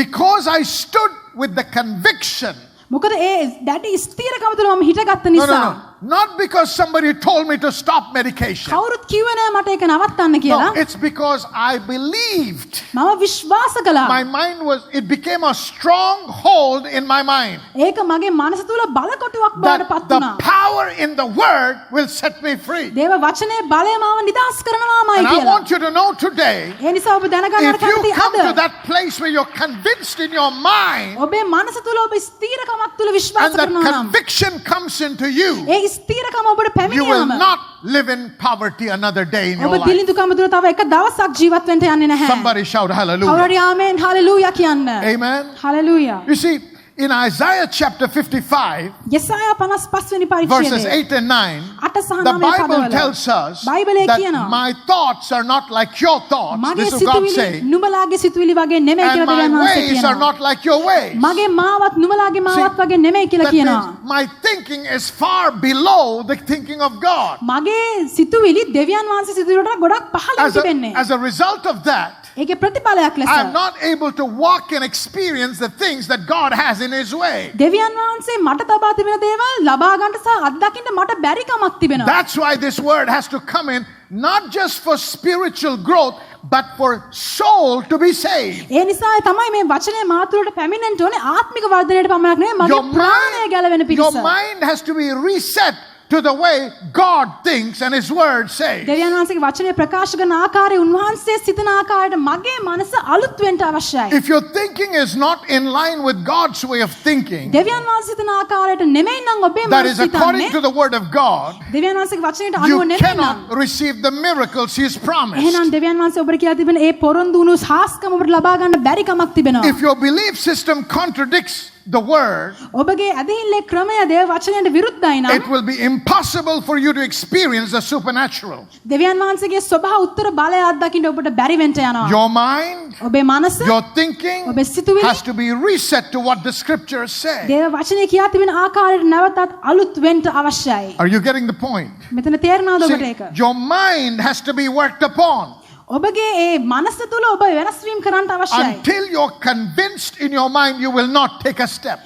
Because I stood with the conviction. මොකද ඒ දැඩි ස්ථිරකම තුල මම හිටගත්ත No, no, නිසා. no. Not because somebody told me to stop medication. කවුරුත් කිව්වේ නෑ මට ඒක නවත්තන්න No, කියලා. it's because I believed. මම විශ්වාස කළා. My mind was, it became a stronghold in my mind. ඒක මගේ මනස තුල බලකොටුවක් බවට That පත් the වුණා. power in the word will set me free. දේව වචනේ බලය මාව නිදහස් කරනවාමයි And I කියලා. want you to know today, ඒ නිසා ඔබ දැනගන්න if you කැමති come to අද that place where you're convinced in your mind, ඔබේ මනස තුල ඔබ ස්ථිරකමක් තුල විශ්වාස and that කරනවා නම් conviction comes into you, ඒ ස්ථිරකම ඔබට you will පැමිණියාම not live in poverty another day in your ඔබ life. දිලිඳුකම තුල තව එක දවසක් ජීවත් වෙන්න යන්නේ නැහැ. Somebody shout hallelujah. කවුරුහරි ආමෙන් හලෙලූයා කියන්න. Amen. Hallelujah. You see, in Isaiah chapter 55, යෙසායා 55 වෙනි verses පරිච්ඡේදයේ 8 and 9, 8 සහ the 9 Bible පදවල tells us බයිබලයේ that කියනවා my thoughts are not like your thoughts. මගේ This is God සිතුවිලි saying. නුඹලාගේ සිතුවිලි වගේ නෙමෙයි And කියලා my දෙවියන් වහන්සේ ways are කියනවා. not like your ways. මගේ මාවත් නුඹලාගේ See, මාවත් වගේ නෙමෙයි කියලා that කියනවා. means my thinking is far below the thinking of God. මගේ සිතුවිලි දෙවියන් වහන්සේ සිතුවිලි වලට ගොඩක් පහළින් තිබෙන්නේ. As a result of that, ඒකේ ප්‍රතිඵලයක් ලෙස I am not able to walk and experience the things that God has in His way. දෙවියන් වහන්සේ මට තබා තිබෙන දේවල් ලබා ගන්නට සහ අත්දකින්න මට බැරි කමක් තිබෙනවා. That's why this word has to come in, not just for spiritual growth, but for soul to be saved. ඒ නිසා තමයි මේ වචනේ මාතුලට පැමිණෙන්න ඕනේ ආත්මික වර්ධනයට පමණක් නෙවෙයි Your මගේ ප්‍රාණය ගැලවෙන mind, your පිණිස. mind has to be reset to the way God thinks and His Word says. දෙවියන් වහන්සේගේ වචනේ ප්‍රකාශ කරන ආකාරය උන්වහන්සේ සිතන ආකාරයට මගේ මනස අලුත් වෙන්න අවශ්‍යයි. If your thinking is not in line with God's way of thinking, දෙවියන් වහන්සේ සිතන ආකාරයට නෙමෙයි නම් ඔබේ that මනස is according හිතන්නේ to the Word of God, දෙවියන් වහන්සේගේ වචනයට you අනුව නෙමෙයි නම් cannot receive the miracles He has promised. එහෙනම් දෙවියන් වහන්සේ ඔබට කියලා තිබෙන ඒ පොරොන්දු වුණු සාස්කම ඔබට ලබා ගන්න බැරි කමක් තිබෙනවා. If your belief system contradicts the Word, ඔබගේ ඇදහිල්ලේ ක්‍රමය දේව වචනයට විරුද්ධයි නම් it will be impossible for you to experience the supernatural. දෙවියන් වහන්සේගේ ස්වභාව උත්තර බලය අත්දකින්න ඔබට බැරි වෙන්න යනවා. Your mind, ඔබේ මනස your thinking ඔබේ සිතුවිලි has to be reset to what the scriptures say. දේව වචනේ කියා තිබෙන ආකාරයට නැවතත් අලුත් වෙන්න අවශ්‍යයි. Are you getting the point? මෙතන තේරෙනවද ඔබට See, ඒක? your mind has to be worked upon. ඔබගේ ඒ මනස තුල ඔබ වෙනස් වීම කරන්න අවශ්‍යයි. Until you're convinced in your mind, you will not take a step.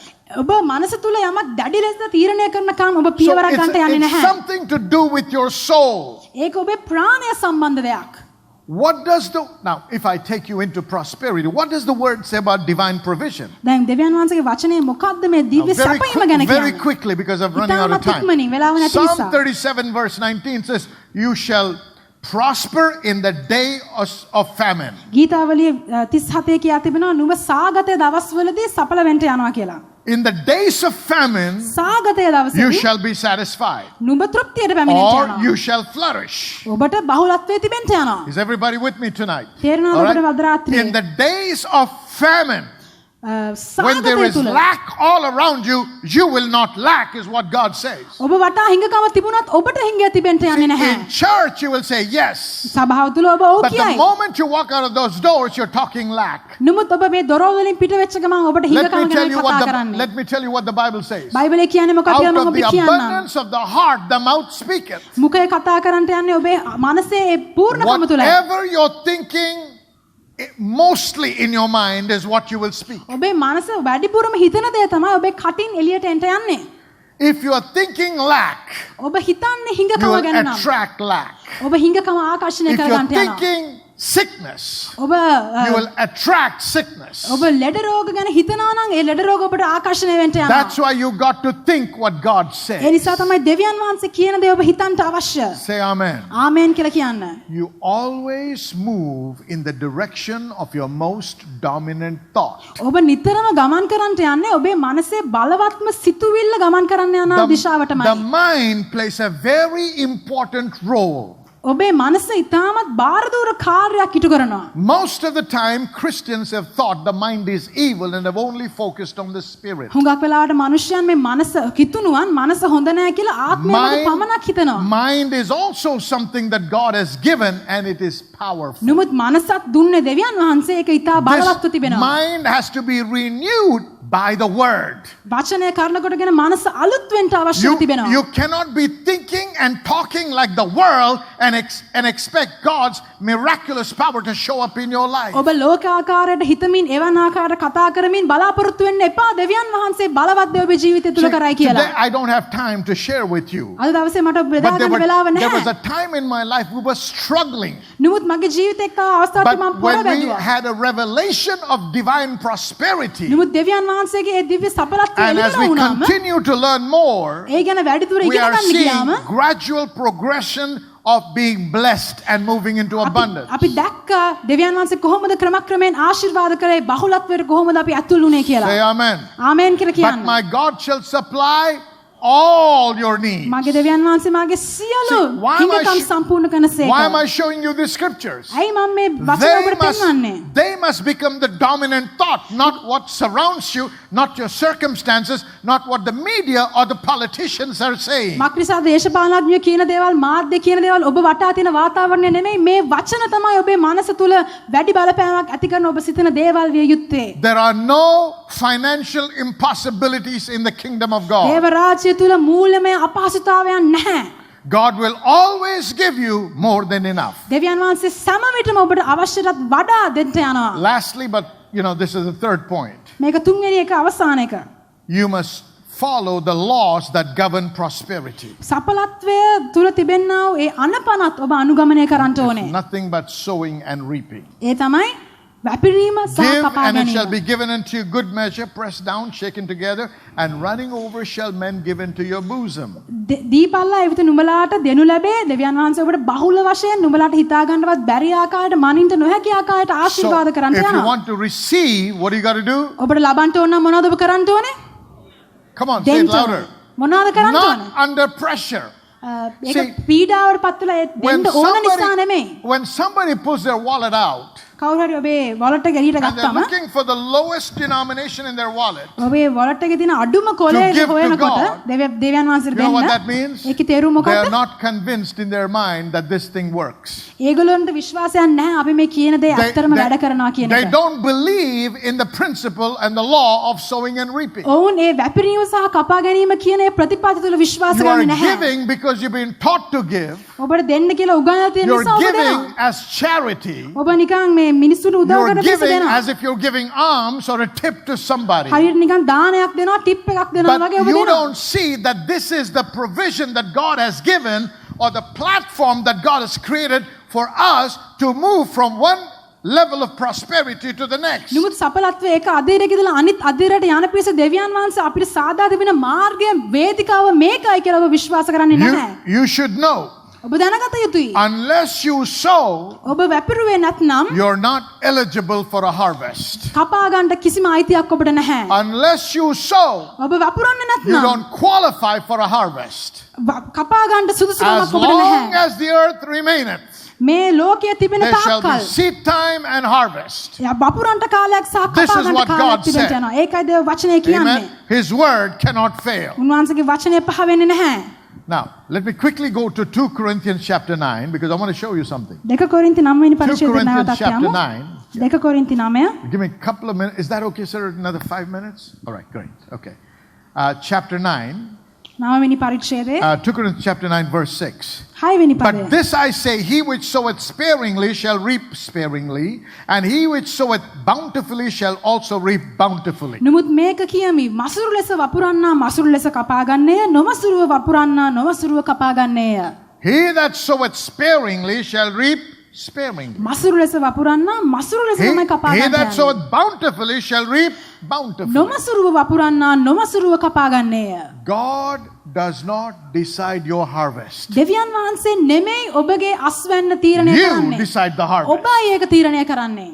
ඔබ මනස තුල යමක් දැඩි ලෙස තීරණය කරනකම් ඔබ So පියවරක් ගන්නට යන්නේ it's නැහැ. something to do with your soul. ඒක ඔබේ ප්‍රාණය සම්බන්ධ දෙයක්. What does now, if I take you into prosperity, what does the word say about divine provision? දැන් දෙවියන් වහන්සේගේ වචනේ මොකක්ද මේ දිව්‍ය සැපයීම ගැන Very කියන්නේ? quickly, because I'm running out of ඉතාමත් ඉක්මනින්, වෙලාව time. නැති නිසා. Psalm 37 verse 19 says, you shall prosper in the day of famine. ගීතාවලිය 37 කියා තිබෙනවා නුඹ සාගතයේ දවස්වලදී සඵල වෙන්න යනවා කියලා. In the days of famine, සාගතයේ you දවසේදී shall be satisfied, නුඹ තෘප්තියට පැමිණෙන්න or යනවා. you shall flourish. ඔබට බහුලත්වයේ තිබෙන්න යනවා. Is everybody with me tonight? තේරෙනවද All ඔබට right? අද රාත්‍රියේ? In the days of famine, when there සාගතය is තුල lack all around you, you will not lack, is what God says. ඔබ වටා හිඟකම තිබුණත් ඔබට හිඟ තිබෙන්න යන්නේ නැහැ. In church, you will say yes. සභාව තුල ඔබ ඔව් But the කියයි. moment you walk out of those doors, you're talking lack. නමුත් ඔබ මේ දොරවල් වලින් පිට වෙච්ච ගමන් ඔබට Let හිඟකම me tell ගැන you කතා කරන්නේ. let me tell you what the Bible says. බයිබලයේ කියන්නේ මොකක්ද කියලා Out මම of the ඔබට කියන්නම්. abundance of the heart, the mouth speaketh. මුඛය කතා කරන්නට යන්නේ ඔබේ මනසේ ඒ පූර්ණකම තුල. Whatever you're thinking, mostly in your mind is what you will speak. ඔබේ මනස වැඩිපුරම හිතන දේ තමයි ඔබේ කටින් එළියට එන්න යන්නේ. If you are thinking lack, ඔබ හිතන්නේ you හිඟකම will ගැන නම් attract lack. ඔබ හිඟකම ආකර්ෂණය If you're කරගන්න යනවා. thinking sickness, ඔබ you will attract sickness. ඔබ ලෙඩ රෝග ගැන හිතනවා නම් ඒ ලෙඩ රෝග ඔබට ආකර්ෂණය වෙන්න යනවා. That's why you got to think what God A says. නිසා තමයි දෙවියන් වහන්සේ කියන දේ ඔබ හිතන්න අවශ්‍ය. Say amen. ආමේන් කියලා කියන්න. You always move in the direction of your most dominant thought. ඔබ නිතරම ගමන් කරන්නට යන්නේ ඔබේ මනසේ බලවත්ම සිතුවිල්ල ගමන් කරන්න යන The දිශාවටමයි. mind plays a very important role. ඔබේ මනස ඉතාමත් බාරදූර කාර්යයක් ඉටු කරනවා. Most of the time, Christians have thought the mind is evil and have only focused on the spirit. හුඟක් වෙලාවට මිනිස්යන් මේ මනස කිතුණුවන් මනස හොඳ නැහැ කියලා ආත්මය පමණක් හිතනවා. Mind is also something that God has given and it is powerful. නමුත් මනසත් දුන්නේ දෙවියන් වහන්සේ ඒක ඉතා බලවත්ව This තිබෙනවා. mind has to be renewed by the word. වචනය කරනකොටගෙන මනස අලුත් වෙන්න අවශ්‍ය තිබෙනවා. You cannot be thinking and talking like the world and expect God's miraculous power to show up in your life. ඔබ ලෝක ආකාරයට හිතමින් එවන් ආකාරයට කතා කරමින් බලාපොරොත්තු වෙන්න එපා දෙවියන් වහන්සේ බලවත් දේ ඔබේ ජීවිතය තුල කරයි Today, කියලා. I don't have time to share with you. අද දවසේ මට බෙදා But there ගන්න වෙලාව was නැහැ. a time in my life we were struggling. නමුත් මගේ ජීවිතේ එක්ක අවස්ථාවක් මම But පොර when we බැලුවා. had a revelation of divine prosperity, නමුත් දෙවියන් වහන්සේගේ ඒ දිව්‍ය සඵලත්වය and as we එළිවෙන වුණාම continue to learn more, ඒ ගැන වැඩිදුර we ඉගෙන are ගන්න ගියාම seeing gradual progression of being blessed and moving into abundance. අපි දැක්කා දෙවියන් වහන්සේ කොහොමද ක්‍රමක්‍රමයෙන් ආශිර්වාද කරේ බහුලත්වයට කොහොමද අපි ඇතුල් වුණේ කියලා. Say amen. ආමේන් කියලා But කියන්න. my God shall supply all your needs. මගේ දෙවියන් වහන්සේ මාගේ සියලු See, why am I හිඟකම් sh- සම්පූර්ණ කරනසේක. Why am I showing you the scriptures? ඇයි මම මේ වචන ඔබට පෙන්වන්නේ? They must become the dominant thought, not what surrounds you, not your circumstances, not what the media or the politicians are saying. මක්නිසා දේශපාලනඥයෝ කියන දේවල් මාධ්‍ය කියන දේවල් ඔබ වටා තියෙන වාතාවරණය නෙමෙයි මේ වචන තමයි ඔබේ මනස තුල වැඩි බලපෑමක් ඇති කරන ඔබ සිතන දේවල් විය යුත්තේ. There are no financial impossibilities in the kingdom of God. දේව රාජ්‍ය තුල මූල්‍යමය අපහසුතාවයන් නැහැ. God will always give you more than enough. දෙවියන් වහන්සේ සෑම විටම ඔබට අවශ්‍යටත් වඩා දෙන්න යනවා. Lastly, but this is the third point. මේක තුන්වෙනි එක අවසාන එක. You must follow the laws that govern prosperity. සඵලත්වය තුල තිබෙනා වූ ඒ අනපනත් ඔබ අනුගමනය කරන්න ඕනේ. Nothing but sowing and reaping. ඒ තමයි වැපිරීම සහ Give, කපා and it shall ගැනීම. be given unto you, good measure, pressed down, shaken together, and running over shall men give into your bosom. දීපල්ලා එවිට නුඹලාට දෙනු ලැබේ. දෙවියන් වහන්සේ ඔබට බහුල වශයෙන් නුඹලාට හිතා ගන්නවත් බැරි ආකාරයට මනින්ට නොහැකි ආකාරයට So, ආශිර්වාද කරන්න if you යනවා. want to receive, what do you got to do? ඔබට ලබන්න ඕන නම් මොනවද ඔබ කරන්න ඕනේ? Come on, say it louder. මොනවද කරන්න ඕනේ? Not under pressure. ඒක See, පීඩාවට පත් වෙලා දෙන්න ඕන නිසා නෙමෙයි. when somebody pulls their wallet out, කවුරු හරි ඔබේ wallet එක එළියට and they're ගත්තම looking for the lowest denomination in their wallet, ඔබේ wallet එකේ තියෙන අඩුම කොලේ To give to හොයනකොට God. දෙවියන් වහන්සේට you know what that දෙන්න. means? ඒකේ තේරුම They are මොකක්ද? not convinced in their mind that this thing works. ඒගොල්ලන්ට විශ්වාසයක් නැහැ අපි මේ කියන දේ ඇත්තටම වැඩ කරනවා කියන they එක. don't believe in the principle and the law of sowing and reaping. ඔවුන් ඒ වැපිරීම සහ කපා ගැනීම කියන ඒ ප්‍රතිපද තුළ විශ්වාස You are කරන්නේ නැහැ. giving because you've been taught to give. ඔබට දෙන්න කියලා උගන්වලා තියෙන You're නිසා ඔබ giving දෙනවා. as charity. ඔබ නිකන් මේ මිනිස්සුන්ට උදව් You're කරන පිස giving දෙනවා. as if you're giving alms or a tip to somebody. හරියට නිකන් දානයක් දෙනවා, ටිප් එකක් දෙනවා But වගේ ඔබ you දෙනවා. don't see that this is the provision that God has given or the platform that God has created for us to move from one level of prosperity to the next. නමුත් සඵලත්වයේ එක අධීරයක ඉඳලා අනිත් අධීරයට යන පිස දෙවියන් වහන්සේ අපිට සාදා දෙන මාර්ගය වේදිකාව මේකයි කියලා ඔබ විශ්වාස කරන්නේ නැහැ. You should know, ඔබ දැනගත යුතුයි. unless you sow, ඔබ වැපිරුවේ නැත්නම් you're not eligible for a harvest. කපා ගන්න කිසිම අයිතියක් ඔබට නැහැ. Unless you sow, ඔබ වපුරන්නේ you නැත්නම් don't qualify for a harvest. කපා ගන්න As සුදුසුකමක් ඔබට long නැහැ. as the earth remaineth, මේ ලෝකයේ තිබෙන there shall be තාක්කල් seed time and harvest. වපුරන්ට කාලයක් සහ This කපා is ගන්න what God කාලයක් තිබෙන්න said. යනවා. ඒකයි දේව වචනේ කියන්නේ. Amen. His word cannot fail. උන්වහන්සේගේ වචනේ පහ වෙන්නේ නැහැ. Now, let me quickly go to 2 Corinthians chapter 9 because I want to show you something. 2 කොරින්ති 9 වෙනි 2 පරිච්ඡේදය Corinthians නැවතත් chapter යමු. 9. 2 කොරින්ති 9 Give me a couple of minutes. Is that okay, sir? Another 5 minutes? All right, great. Okay. Chapter 9. 9 වෙනි පරිච්ඡේදය 2 Corinthians chapter 9, verse 6. 6 වෙනි පදය. But this I say, he which soweth sparingly shall reap sparingly, and he which soweth bountifully shall also reap bountifully. නමුත් මේක කියමි මසුරු ලෙස වපුරන්නා මසුරු ලෙස කපා ගන්නේය නොමසුරුව වපුරන්නා නොමසුරුව කපා ගන්නේය. He that soweth sparingly shall reap sparingly. මසුරු ලෙස වපුරන්නා මසුරු ලෙස He, තමයි කපා he that ගන්නේ. soweth bountifully shall reap bountifully. නොමසුරුව වපුරන්නා නොමසුරුව කපා ගන්නේය. God does not decide your harvest. දෙවියන් වහන්සේ නෙමෙයි ඔබගේ අස්වැන්න තීරණය You කරන්නේ. decide the harvest. ඔබයි ඒක තීරණය කරන්නේ.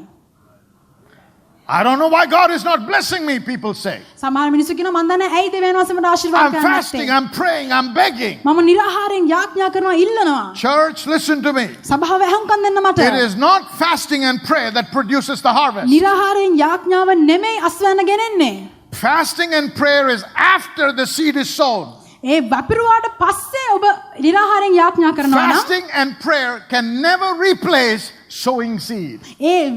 I don't know why God is not blessing me, people say. සමහර මිනිස්සු කියනවා මන් දන්නේ ඇයි දෙවියන් වහන්සේ මට ආශිර්වාද I'm කරන්නේ fasting, නැත්තේ. I'm praying, I'm begging. මම නිරාහාරයෙන් යාඥා කරනවා ඉල්ලනවා. Church, listen to me. සභාව ඇහුම්කන් දෙන්න මට. It is not fasting and prayer that produces the harvest. නිරාහාරයෙන් යාඥාව නෙමෙයි අස්වැන්න ගෙනෙන්නේ. Fasting and prayer is after the seed is sown. ඒ වපිරුවාට පස්සේ ඔබ නිරාහාරයෙන් යාඥා කරනවා නම් Fasting and prayer can never replace sowing seed. ඒ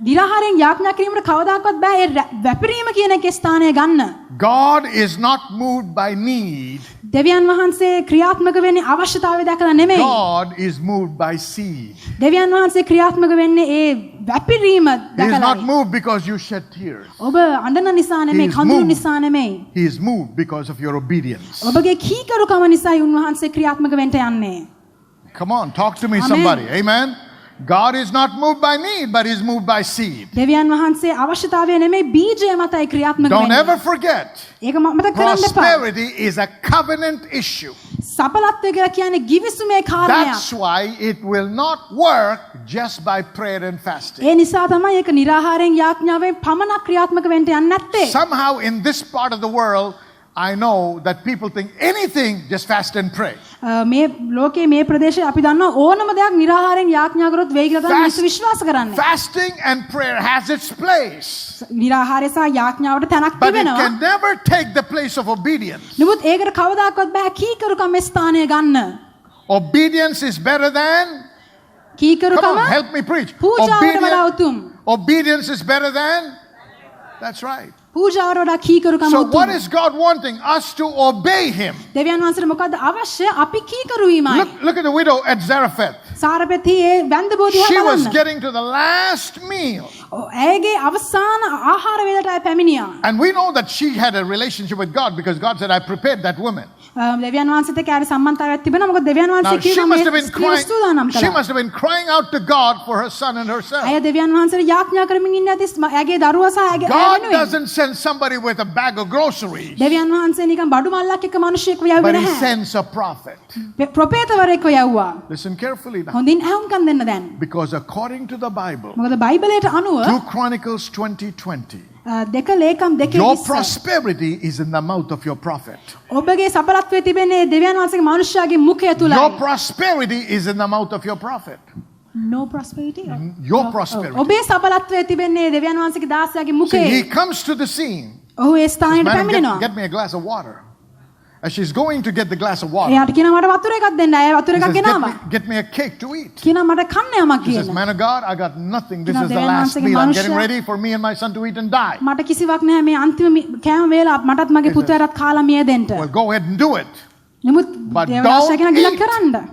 නිරාහාරයෙන් යාඥා කිරීමට කවදාකවත් බෑ ඒ වැපිරීම කියන එකේ ස්ථානය ගන්න. God is not moved by need. දෙවියන් වහන්සේ ක්‍රියාත්මක වෙන්නේ අවශ්‍යතාවය දැකලා නෙමෙයි. God is moved by seed. දෙවියන් වහන්සේ ක්‍රියාත්මක වෙන්නේ ඒ වැපිරීම He is not දැකලායි. moved because you shed tears. ඔබ අඬන නිසා නෙමෙයි, He is කඳුළු moved. නිසා නෙමෙයි. He is moved because of your obedience. ඔබගේ කීකරුකම නිසායි උන්වහන්සේ ක්‍රියාත්මක වෙන්න යන්නේ. Come on, talk to me, Amen. somebody. Amen. God is not moved by need, but He's moved by seed. දෙවියන් වහන්සේ අවශ්‍යතාවය නෙමෙයි බීජය මතයි ක්‍රියාත්මක Don't වෙන්නේ. ever forget, ඒක මතක කරන්න එපා. prosperity is a covenant issue. සඵලත්වය කියලා කියන්නේ givisumේ කාරණයක්. That's why it will not work just by prayer and fasting. ඒ නිසා තමයි ඒක නිරාහාරයෙන් යාඥාවෙන් පමණක් ක්‍රියාත්මක වෙන්න යන්නේ නැත්තේ. Somehow in this part of the world, I know that people think anything, just fast and pray. මේ ලෝකයේ මේ ප්‍රදේශයේ අපි දන්නවා ඕනම දෙයක් නිරාහාරයෙන් යාඥා කරොත් වෙයි කියලා තමයි මිනිස්සු විශ්වාස කරන්නේ. Fasting and prayer has its place, නිරාහාරය සහ යාඥාවට තැනක් but it තිබෙනවා. can never take the place of obedience. නමුත් ඒකට කවදාකවත් බෑ කීකරුකම ස්ථානය ගන්න. Obedience is better than. Come කීකරුකම on, help me preach. පූජාවට වඩා උතුම්. Obedience is better than. That's right. පූජාවට වඩා කීකරුකම So උතුම්. what is God wanting? Us to obey Him. දෙවියන් වහන්සේට මොකද්ද අවශ්‍ය? අපි කීකරු වීමයි. Look at the widow at Zarephath. සාරපෙති ඒ වැන්ද බෝධිය She was බලන්න. getting to the last meal. ඇයගේ අවසාන ආහාර වේලට පැමිණියා. And we know that she had a relationship with God because God said, I prepared that woman. දෙවියන් වහන්සේට කැරි සම්බන්ධතාවයක් තිබෙනවා. මොකද දෙවියන් Now වහන්සේ she කියනවා must මේ have been ස්ත්‍රිය සූදානම් crying. She කළා. must have been crying out to God for her son and herself. ඇය දෙවියන් වහන්සේට යාඥා කරමින් ඉන්නේ ඇති ඇගේ දරුවා සහ ඇගේ God වෙනුවෙන්. doesn't send somebody with a bag of groceries, දෙවියන් වහන්සේ නිකන් බඩු මල්ලක් එක්ක මිනිහෙක් but යවුවේ He නැහැ. sends a prophet. ප්‍රොපේතවරයෙක්ව යවුවා. Listen carefully now. හොඳින් අහුම්කම් දෙන්න දැන්. Because according to the Bible, මොකද බයිබලයට අනුව 2 Chronicles 20:20, දෙක ලේකම් දෙකේ your 20 prosperity is in the mouth of your prophet. ඔබගේ සඵලත්වයේ තිබෙන්නේ දෙවියන් වහන්සේගේ මනුෂ්‍යයාගේ මුඛය Your තුලයි. prosperity is in the mouth of your prophet. No prosperity. Your prosperity. ඔබේ සඵලත්වයේ තිබෙන්නේ දෙවියන් වහන්සේගේ දාසයාගේ See, මුඛයේ. he comes to the scene. ඔහු ඒ ස්ථානයට Madam, පැමිණෙනවා. get me a glass of water. As she's going to get the glass of water, එයාට කියනවා මට වතුර එකක් දෙන්න. ඇය වතුර he එකක් says, ගෙනාවා. get me a cake to eat. කියනවා මට කන්න යමක් He says, කියන. man of God, I got nothing. This You know, is the දෙවියන් last වහන්සේගේ meal. I'm getting මනුෂ්‍යයා- ready for me and my son to eat and die. මට කිසිවක් නැහැ මේ අන්තිම කෑම වේලාව මටත් මගේ පුතාටත් කාලා මිය දෙන්න. Well, go ahead and do it. නමුත් But දේවදාසයා කියන don't ගිලක් eat. කරන්න.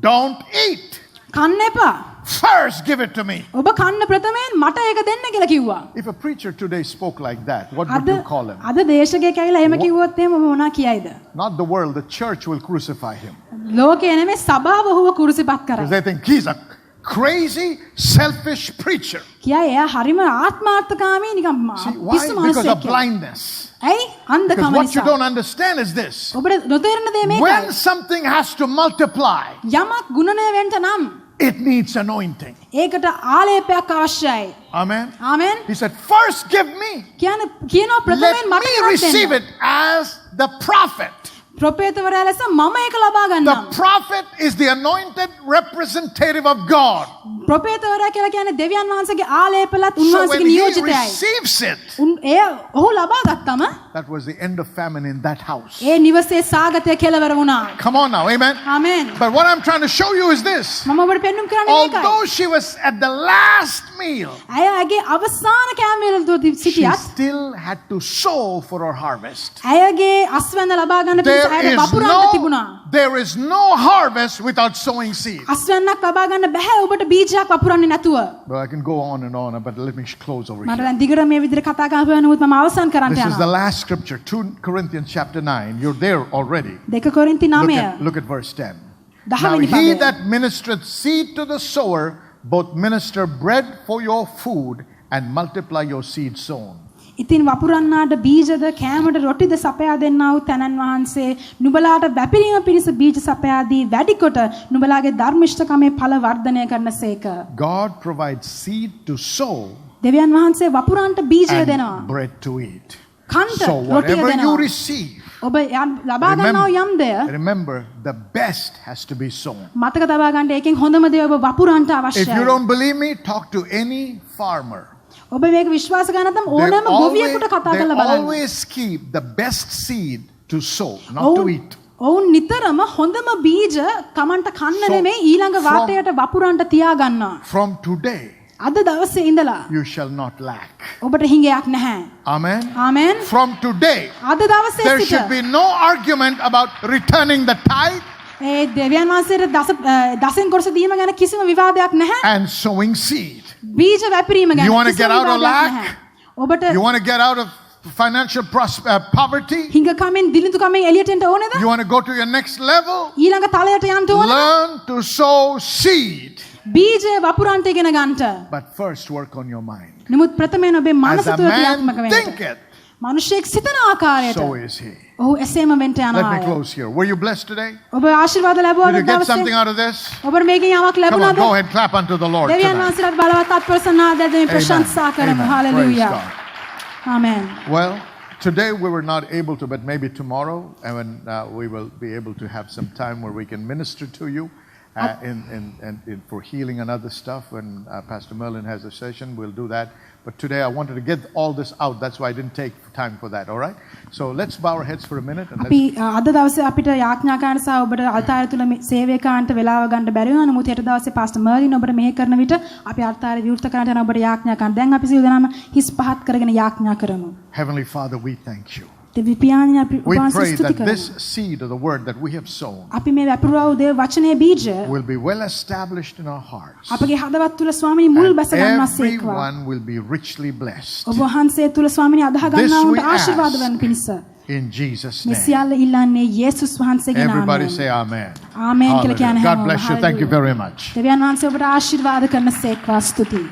Don't eat. කන්න එපා. First, give it to me. ඔබ කන්න ප්‍රථමයෙන් මට ඒක දෙන්න කියලා කිව්වා. If a preacher today spoke like that, what would අද you call him? අද දේශකයෙක් ඇවිල්ලා එහෙම කිව්වොත් එහෙම ඔබ මොනා කියයිද? Not the world, the church will crucify him. ලෝකේ නෙමෙයි සභාව ඔහුව කුරුසිපත් Because කරා. they think he's a crazy, selfish preacher. කියයි එයා හරිම ආත්මාර්ථකාමී නිකන් See, why? පිස්සු Because මිනිහෙක් of කියලා. blindness. ඇයි අන්ධකම Because what you නිසා. don't understand is this. ඔබට නොතේරෙන දේ When මේකයි. something has to multiply, යමක් ගුණණය වෙන්න නම් it needs anointing. ඒකට ආලේපයක් අවශ්‍යයි. Amen. Amen. He said, first give me. කියනවා Let ප්‍රථමයෙන් මට me එකක් receive දෙන්න. it as the prophet. ප්‍රොපේතවරයා ලෙස මම ඒක ලබා The ගන්නම්. prophet is the anointed representative of God. ප්‍රොපේතවරයා කියලා කියන්නේ දෙවියන් වහන්සේගේ ආලේපලත් So when උන්වහන්සේගේ he නියෝජිතයයි. receives it, ඔහු ලබා ගත්තම that was the end of famine in that house. ඒ නිවසේ සාගතය කෙලවර වුණා. Come on now, amen. Amen. But what I'm trying to show you is this. මම ඔබට පෙන්눔 කරන්නේ මේකයි. Although she was at the last meal, ඇය ඇගේ අවසාන කෑමවලදී she සිටියත් still had to sow for her harvest. ඇයගේ අස්වැන්න ලබා ගන්න පිණිස ඇයට වපුරන්න තිබුණා. There is no harvest without sowing seed. අස්වැන්නක් ලබා ගන්න බෑ ඔබට බීජයක් වපුරන්නේ නැතුව. But I can go on and on, but let me close over මට here. දැන් දිගට මේ විදිහට කතා කරන්න නමුත් මම අවසන් කරන්න This is the යනවා. last scripture, 2 Corinthians chapter 9. You're there already. 2 කොරින්ති 9. Look at verse 10. Now දහවෙනි he පදය. that ministereth seed to the sower, both minister bread for your food and multiply your seed sown. ඉතින් වපුරන්නාට බීජද කෑමට රොටිද සපයා දෙන්නා වූ තැනන් වහන්සේ නුඹලාට වැපිරීම පිණිස බීජ සපයා දී වැඩි කොට නුඹලාගේ ධර්මිෂ්ඨකමේ ඵල වර්ධනය කරනසේක. God provides seed to sow දෙවියන් වහන්සේ වපුරන්ට බීජය දෙනවා. and bread to eat. කන්ට So රොටිය whatever you දෙනවා. receive, ඔබ ලබා ගන්නා වූ යම් දෙය remember the best has to be sown. මතක තබා ගන්න ඒකෙන් හොඳම දේ ඔබ වපුරන්ට If you අවශ්‍යයි. don't believe me, talk to any farmer. ඔබ මේක විශ්වාස කරන නැත්නම් They ඕනෑම ගොවියෙකුට කතා කරලා බලන්න. always keep the best seed to sow, not to eat. ඔවුන් නිතරම හොඳම බීජ කමන්ට කන්න So, නෙමෙයි ඊළඟ from- වාටයට වපුරන්ට තියා ගන්නවා. From today, අද දවසේ ඉඳලා you shall not lack. ඔබට හිඟයක් නැහැ. Amen. ආමෙන්. From today, අද දවසේ there සිට should be no argument about returning the tithe ඒ දෙවියන් වහන්සේට දසෙන් කොටස දීම ගැන කිසිම විවාදයක් නැහැ. and sowing seed. බීජ වැපිරීම ගැන You wanna කිසිම get out of විවාදයක් lack? නැහැ. ඔබට You want to get out of financial poverty? හිඟකමෙන් දිලිඳුකමෙන් එළියට එන්න ඕනේද? You want to go to your next level? ඊළඟ තලයට යන්න ඕනේද? Learn to sow seed. බීජය වපුරන්ට ඉගෙන ගන්නට. But first, work on your mind. නමුත් ප්‍රථමයෙන් ඔබේ මනස As a තුළ ක්‍රියාත්මක man වෙන්න. thinketh, මිනිසෙක් සිතන ආකාරයට so is he. ඔහු එසේම වෙන්න Let me යනවා. close here. Were you blessed today? ඔබ ආශිර්වාද ලැබුවාද Did you get something දවසේ? out of this? ඔබට මේකෙන් යමක් Come on, ලැබුණාද? go ahead, clap unto the Lord දෙවියන් tonight. වහන්සේලාට බලවත් අත්ප්‍රසන්නාද මේ ප්‍රශංසා කරමු. Amen. Praise hallelujah. God. Amen. Well, today we were not able to, but maybe tomorrow, and when we will be able to have some time where we can minister to you for healing and other stuff. When Pastor Merlin has a session, we'll do that. But today I wanted to get all this out. That's why I didn't take time for that. All right? So let's bow our heads for a minute. And අපි let's, අද දවසේ අපිට යාඥා කරන්න සහ ඔබට අල්තාරය තුල සේවය කරන්නට වෙලාව ගන්න බැරි වුණා. නමුත් හෙට දවසේ පාස්ටර් මර්ලින් ඔබට මෙහෙ කරන විට අපි අල්තාරය විවෘත කරන්නට යන ඔබට යාඥා කරන්න. දැන් අපි සියලු දෙනාම හිස් පහත් කරගෙන යාඥා කරමු. Heavenly Father, we thank you. දෙවි පියාණන් අපි We උපවාස pray ස්තුති that කරමු. this seed of the word that we have sown අපි මේ වැපරුවා වූ දේව වචනේ බීජ will be well established in our hearts. අපගේ හදවත් තුල ස්වාමිනී මුල් And බැස ගන්නසේක්වා. everyone will be richly blessed. ඔබ වහන්සේ තුල ස්වාමිනී අදහ This ගන්නා we වූ ආශිර්වාද වන පිණිස. in Jesus' මේ name. සියල්ල ඉල්ලන්නේ යේසුස් වහන්සේගේ Everybody නාමයෙන්. say amen. ආමේන් කියලා Hallelujah. කියන්නේ God හැමෝම. bless you. Thank you Hallelujah. very much. දෙවියන් වහන්සේ ඔබට ආශිර්වාද කරන සේක්වා. ස්තුතියි.